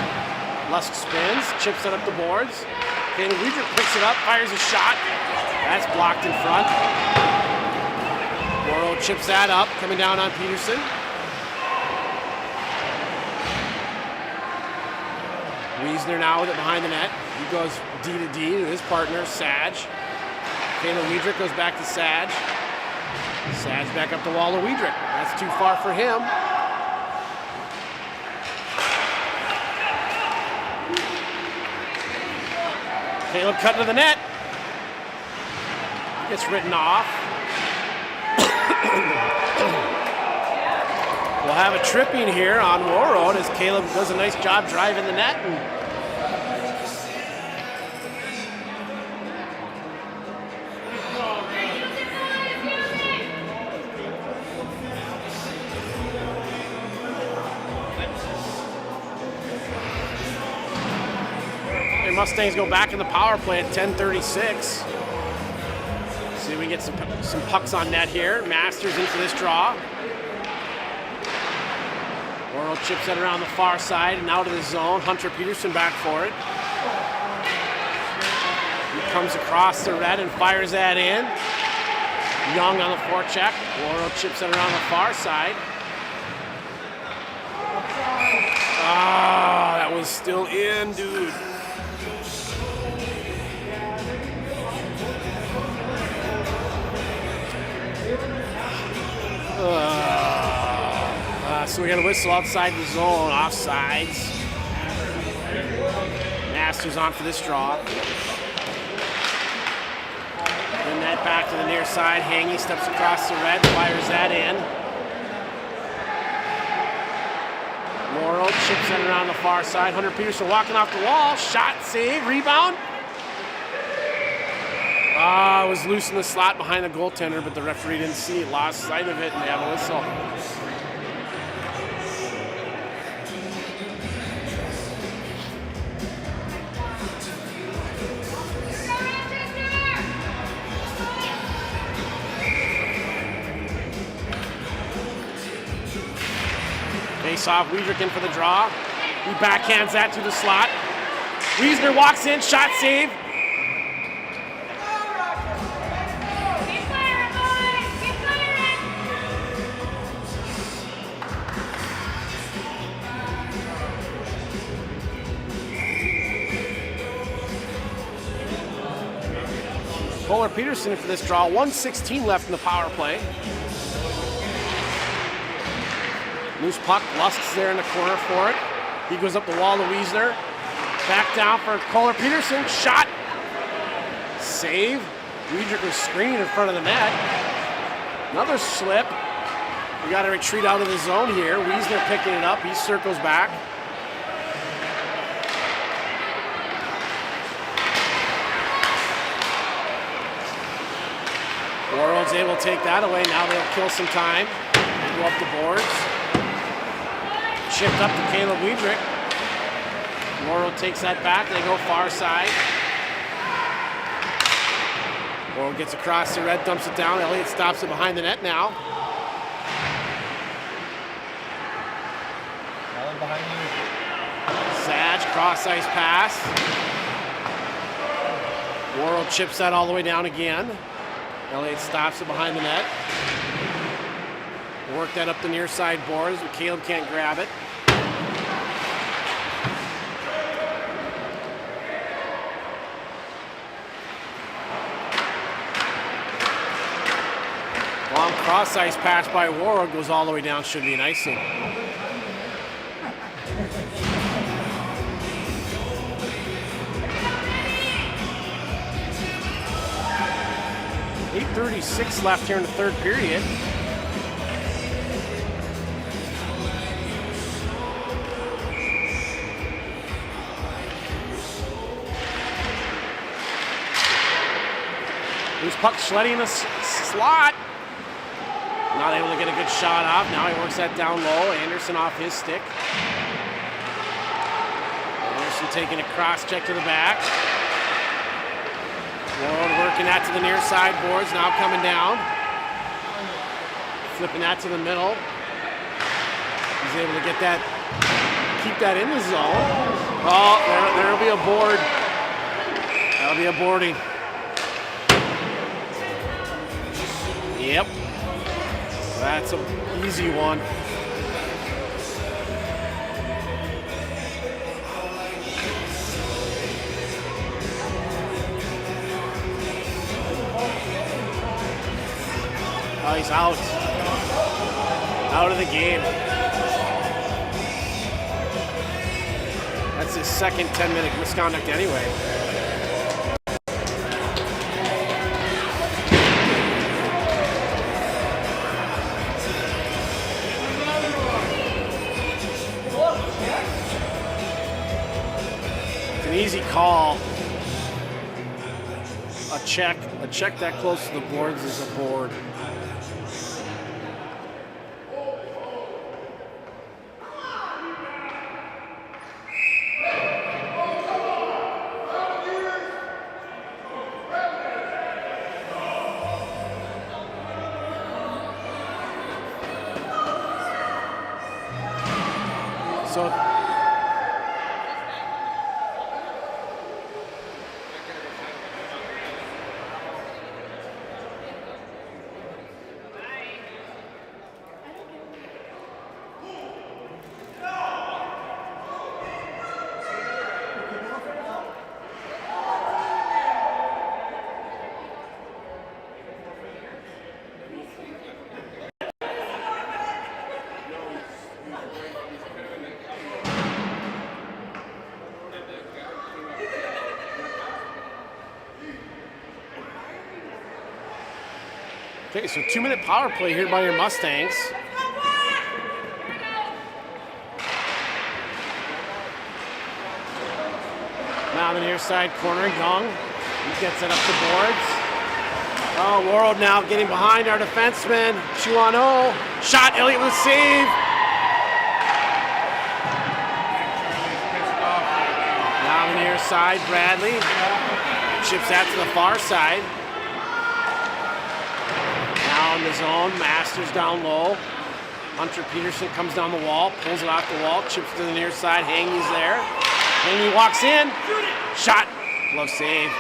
Lusk spins, chips it up the boards. Caleb Weidrich picks it up, fires a shot. That's blocked in front. Warroad chips that up, coming down on Peterson. Wiesner now with it behind the net. He goes D to D to his partner, Sage. Caleb Weidrich goes back to Sage. Sage back up the wall to Weidrich. That's too far for him. Caleb cutting to the net. Gets written off. We'll have a tripping here on Warroad as Caleb does a nice job driving the net. And Mustangs go back in the power play at 10:36. See if we get some pucks on net here. Masters into this draw. Warroad chips it around the far side and out of the zone. Hunter Peterson back for it. He comes across the red and fires that in. Young on the forecheck. Warroad chips it around the far side. Ah, that was still in, dude. So we got a whistle outside the zone, offsides. Masters on for this draw. Then that back to the near side. Hangy steps across the red, fires that in. Warroad chips it around the far side. Hunter Peterson walking off the wall. Shot, save, rebound. It was loose in the slot behind the goaltender, but the referee didn't see it. Lost sight of it, and they have a whistle. Face off, Weidrich in for the draw. He backhands that to the slot. Wiesner walks in, shot save. Kohler Peterson for this draw. 1:16 left in the power play. Loose puck, Lusk's there in the corner for it. He goes up the wall to Wiesner. Back down for Kohler Peterson. Shot. Save. Weidrich was screening in front of the net. Another slip. We got to retreat out of the zone here. Wiesner picking it up. He circles back. Warroad's able to take that away. Now they'll kill some time. Go up the boards. Shipped up to Caleb Weidrich. Warroad takes that back. They go far side. Warroad gets across the red, dumps it down. Elliott stops it behind the net now. Allen behind you. Sage, cross-ice pass. Warroad chips that all the way down again. Elliott stops it behind the net. Work that up the near side boards, but Caleb can't grab it. Long cross-ice pass by Warroad goes all the way down, should be an icing. 2:36 left here in the third period. Loose puck, Schletty in the slot. Not able to get a good shot off. Now he works that down low. Anderson off his stick. Anderson taking a cross check to the back. Warroad working that to the near side boards. Now coming down. Flipping that to the middle. He's able to get that, keep that in the zone. Oh, there'll be a board. That'll be a boarding. Yep. That's an easy one. Oh, he's out. Out of the game. That's his second 10-minute misconduct anyway. Easy call. A check that close to the boards is a board. So okay, so 2-minute power play here by your Mustangs. Now on the near side corner, Young. He gets it up the boards. Oh, Warroad now getting behind our defenseman. 2-on-0. Shot, Elliott with a save. Now on the near side, Bradley. Chips that to the far side. In the zone, Masters down low. Hunter Peterson comes down the wall, pulls it off the wall, chips to the near side. Hangy's there. Hangy walks in. Shot. Glove save.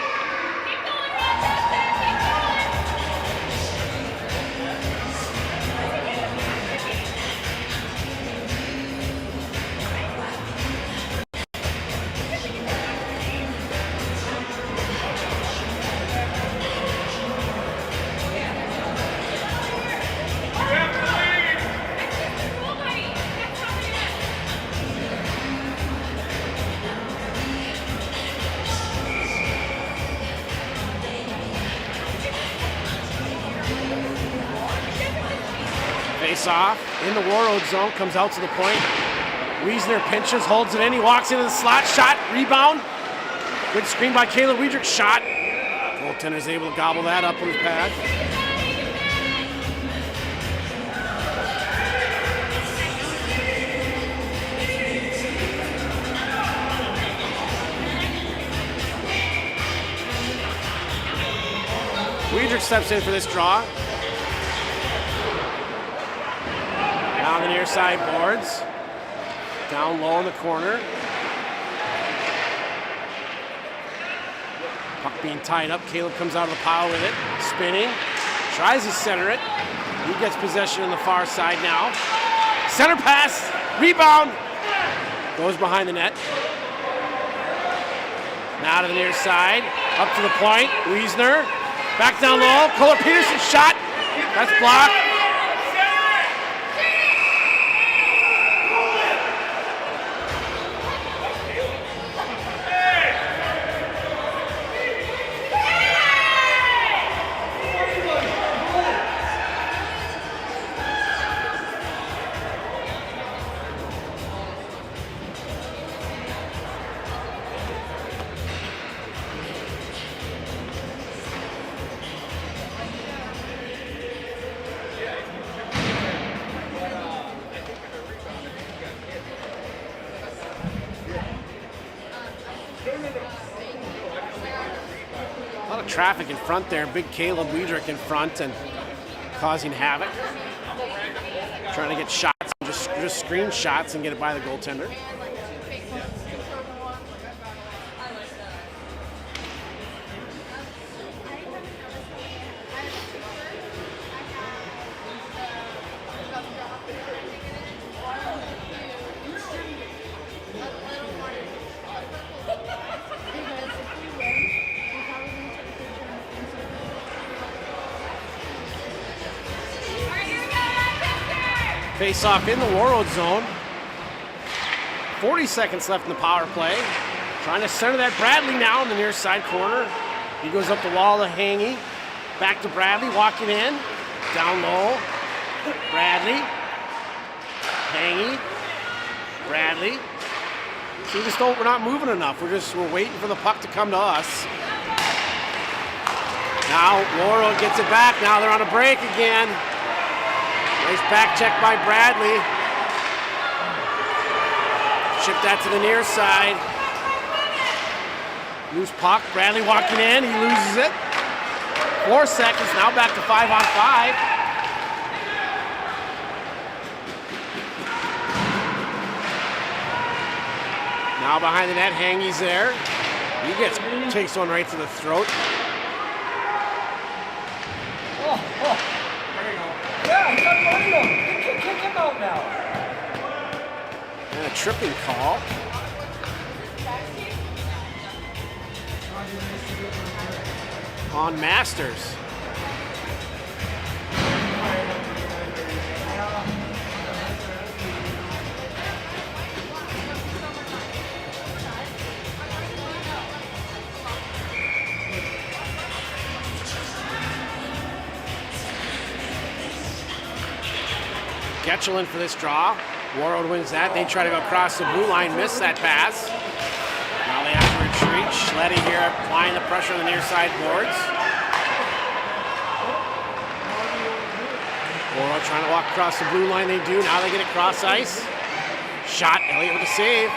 Face off in the Warroad zone, comes out to the point. Wiesner pinches, holds it in. He walks into the slot, shot, rebound. Good screen by Caleb Weidrich, shot. Goaltender's able to gobble that up on his pad. Weidrich steps in for this draw. Down the near side boards. Down low in the corner. Puck being tied up. Caleb comes out of the pile with it. Spinning. Tries to center it. He gets possession on the far side now. Center pass. Rebound. Goes behind the net. Now to the near side. Up to the point. Wiesner. Back down low. Kohler Peterson shot. That's blocked. traffic in front there. Big Caleb Weidrich in front and causing havoc. Trying to get shots, just screen shots and get it by the goaltender. Face off in the Warroad zone. 40 seconds left in the power play. Trying to center that Bradley now in the near side corner. He goes up the wall to Hangy. Back to Bradley, walking in. Down low. Bradley. Hangy. Bradley. See, we're not moving enough. We're waiting for the puck to come to us. Now Warroad gets it back. Now they're on a break again. Nice back check by Bradley. Ship that to the near side. Loose puck. Bradley walking in. He loses it. 4 seconds. Now back to 5-on-5. Now behind the net, Hangy's there. He takes one right to the throat. Yeah, he's unloading him. Kick him out now. And a tripping call. On Masters. Getchell in for this draw. Warroad wins that. They try to go across the blue line, miss that pass. Now they have to retreat. Schletty here applying the pressure on the near side boards. Warroad trying to walk across the blue line. They do. Now they get across ice. Shot. Elliott with a save.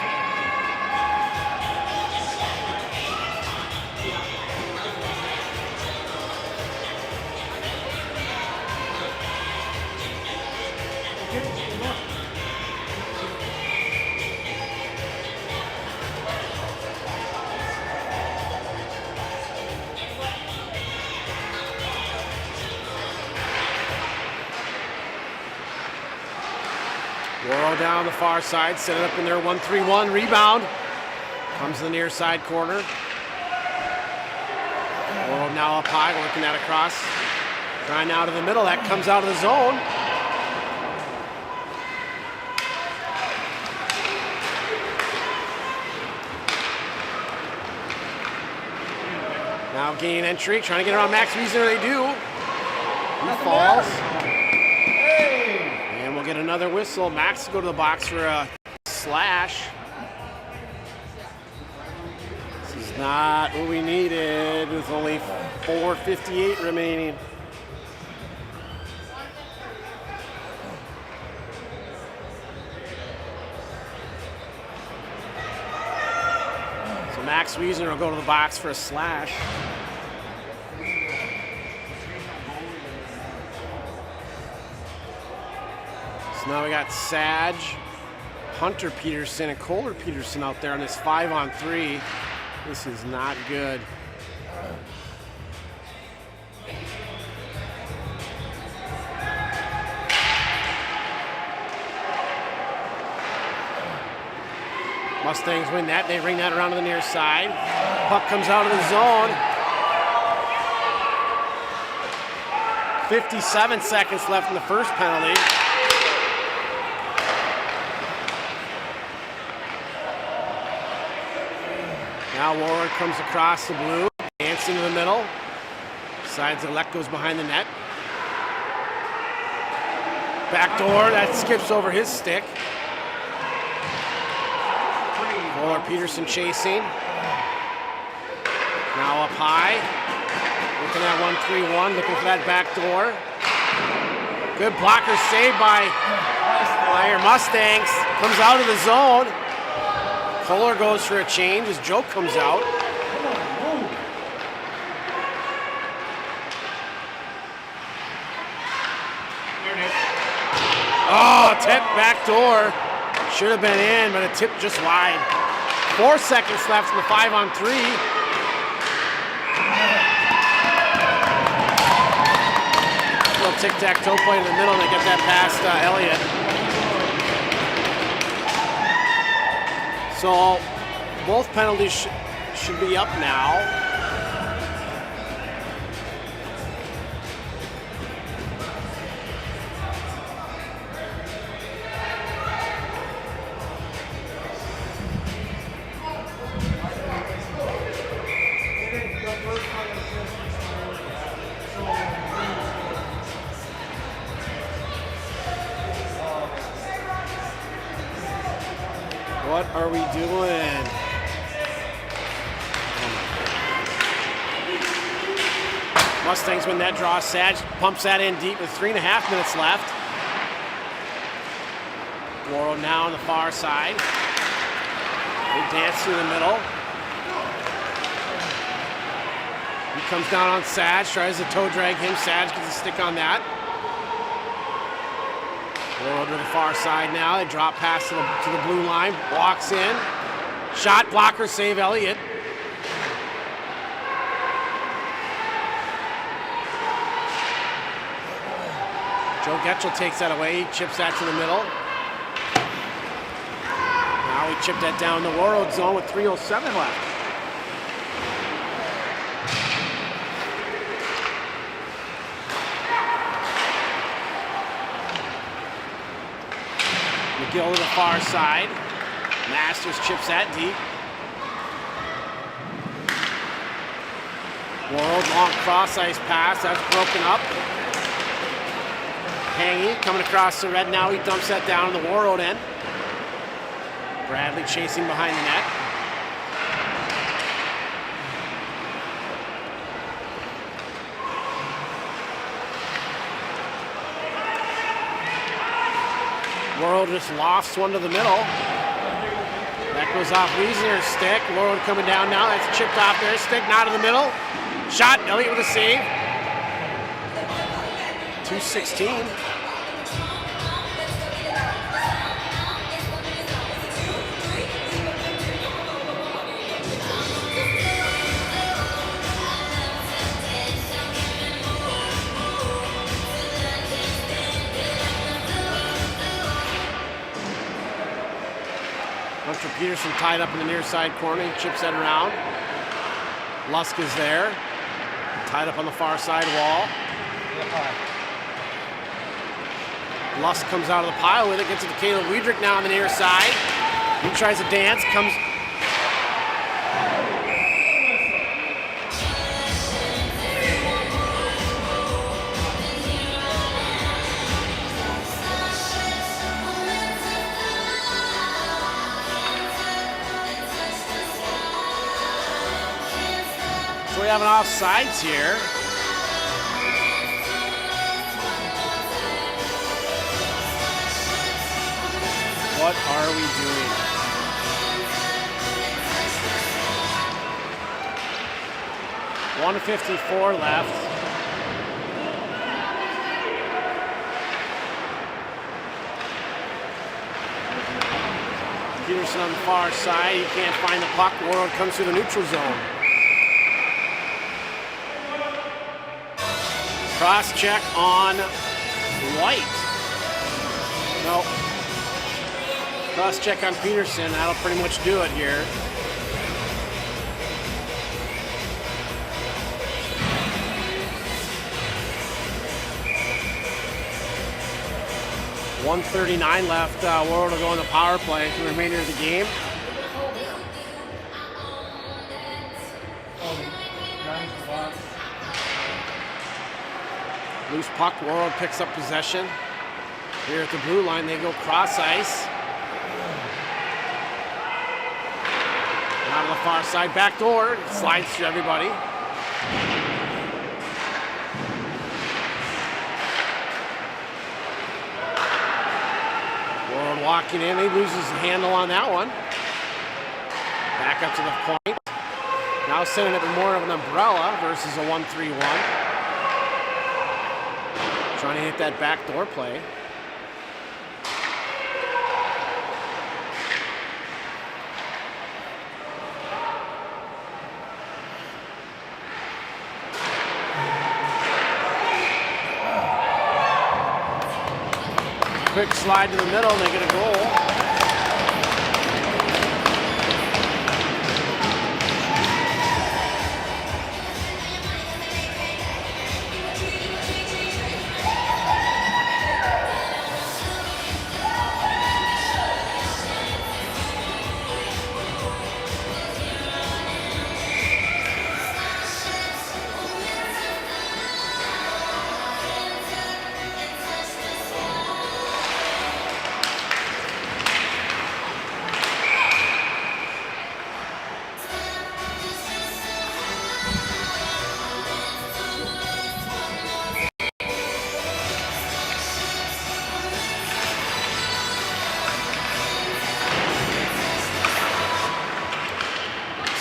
Warroad down the far side, set it up in their 1-3-1 rebound. Comes to the near side corner. Warroad now up high, working that across. Trying now to the middle, that comes out of the zone. Now gain entry, trying to get around Max Wiesner, they do. He falls. And we'll get another whistle. Max will go to the box for a slash. This is not what we needed with only 4:58 remaining. So Max Wiesner will go to the box for a slash. So now we got Sage, Hunter Peterson, and Kohler Peterson out there on this 5-on-3. This is not good. Mustangs win that. They ring that around to the near side. Puck comes out of the zone. 57 seconds left in the first penalty. Now Warroad comes across the blue, dancing to the middle. Decides to let goes behind the net. Backdoor, that skips over his stick. Kohler Peterson chasing. Now up high. Looking at 1-3-1, looking for that backdoor. Good blocker save by your Mustangs. Comes out of the zone. Kohler goes for a change as Joe comes out. Oh, tip back door. Should have been in, but a tip just wide. 4 seconds left in the 5-on-3. Little tic-tac-toe play in the middle, and they get that past Elliott. So both penalties should be up now. What are we doing? Mustangs win that draw. Sag pumps that in deep with 3.5 minutes left. Warroad now on the far side. They dance through the middle. He comes down on Sag, tries to toe drag him. Sag gets a stick on that. Warroad to the far side now. They drop pass to the blue line. Walks in. Shot blocker save Elliott. Joe Getchell takes that away. He chips that to the middle. Now he chipped that down the Warroad zone with 3:07 left. McGill to the far side. Masters chips that deep. Warroad long cross ice pass. That's broken up. Hangy coming across the red now. He dumps that down on the Warroad end. Bradley chasing behind the net. Warroad just lofts one to the middle. That goes off Wiesner's stick. Warroad coming down now. That's chipped off their stick. Now to the middle. Shot. Elliott with a save. 2:16. Hunter Peterson tied up in the near side corner. He chips that around. Lusk is there. Tied up on the far side wall. Lusk comes out of the pile with it. Gets it to Caleb Wiedrich now on the near side. He tries to dance. Comes. So we have an offsides here. What are we doing? .154 left. Peterson on the far side. He can't find the puck. Warroad comes through the neutral zone. Cross check on White. No. Cross check on Peterson. That'll pretty much do it here. .139 left. Warroad will go on the power play for the remainder of the game. Loose puck. Warroad picks up possession. Here at the blue line, they go cross ice. Out of the far side, back door. Slides through everybody. Warroad walking in. He loses the handle on that one. Back up to the point. Now sending it more of an umbrella versus a 1-3-1. Trying to hit that backdoor play. Quick slide to the middle and they get a goal.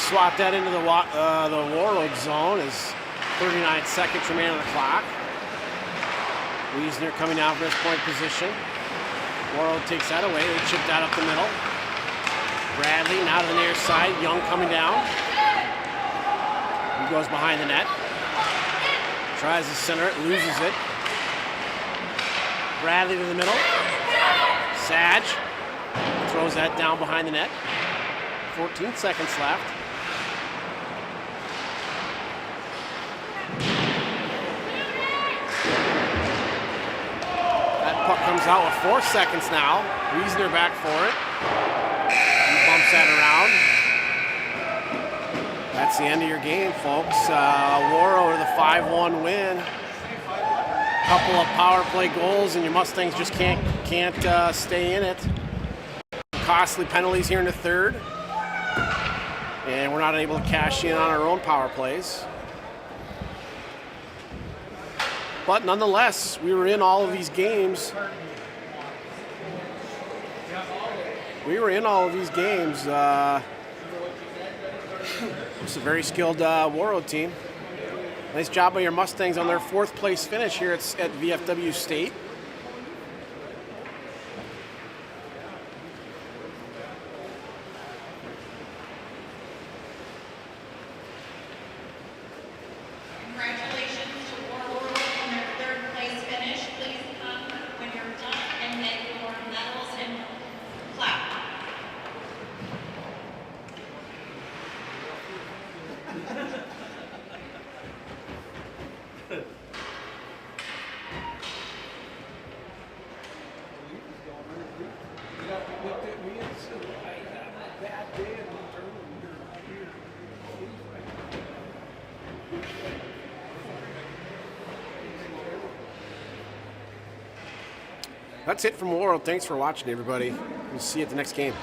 Swap that into the Warroad zone as 39 seconds remain on the clock. Wiesner coming out for his point position. Warroad takes that away. They chip that up the middle. Bradley now to the near side. Young coming down. He goes behind the net. Tries to center it, loses it. Bradley to the middle. Sag throws that down behind the net. 14 seconds left. Puck comes out with 4 seconds now. Wiesner back for it. He bumps that around. That's the end of your game, folks. Warroad with a 5-1 win. Couple of power play goals, and your Mustangs just can't stay in it. Costly penalties here in the third, and we're not able to cash in on our own power plays. But nonetheless, we were in all of these games. It's a very skilled Warroad team. Nice job by your Mustangs on their 4th place finish here at VFW State. That's it from Warroad. Thanks for watching, everybody. We'll see you at the next game.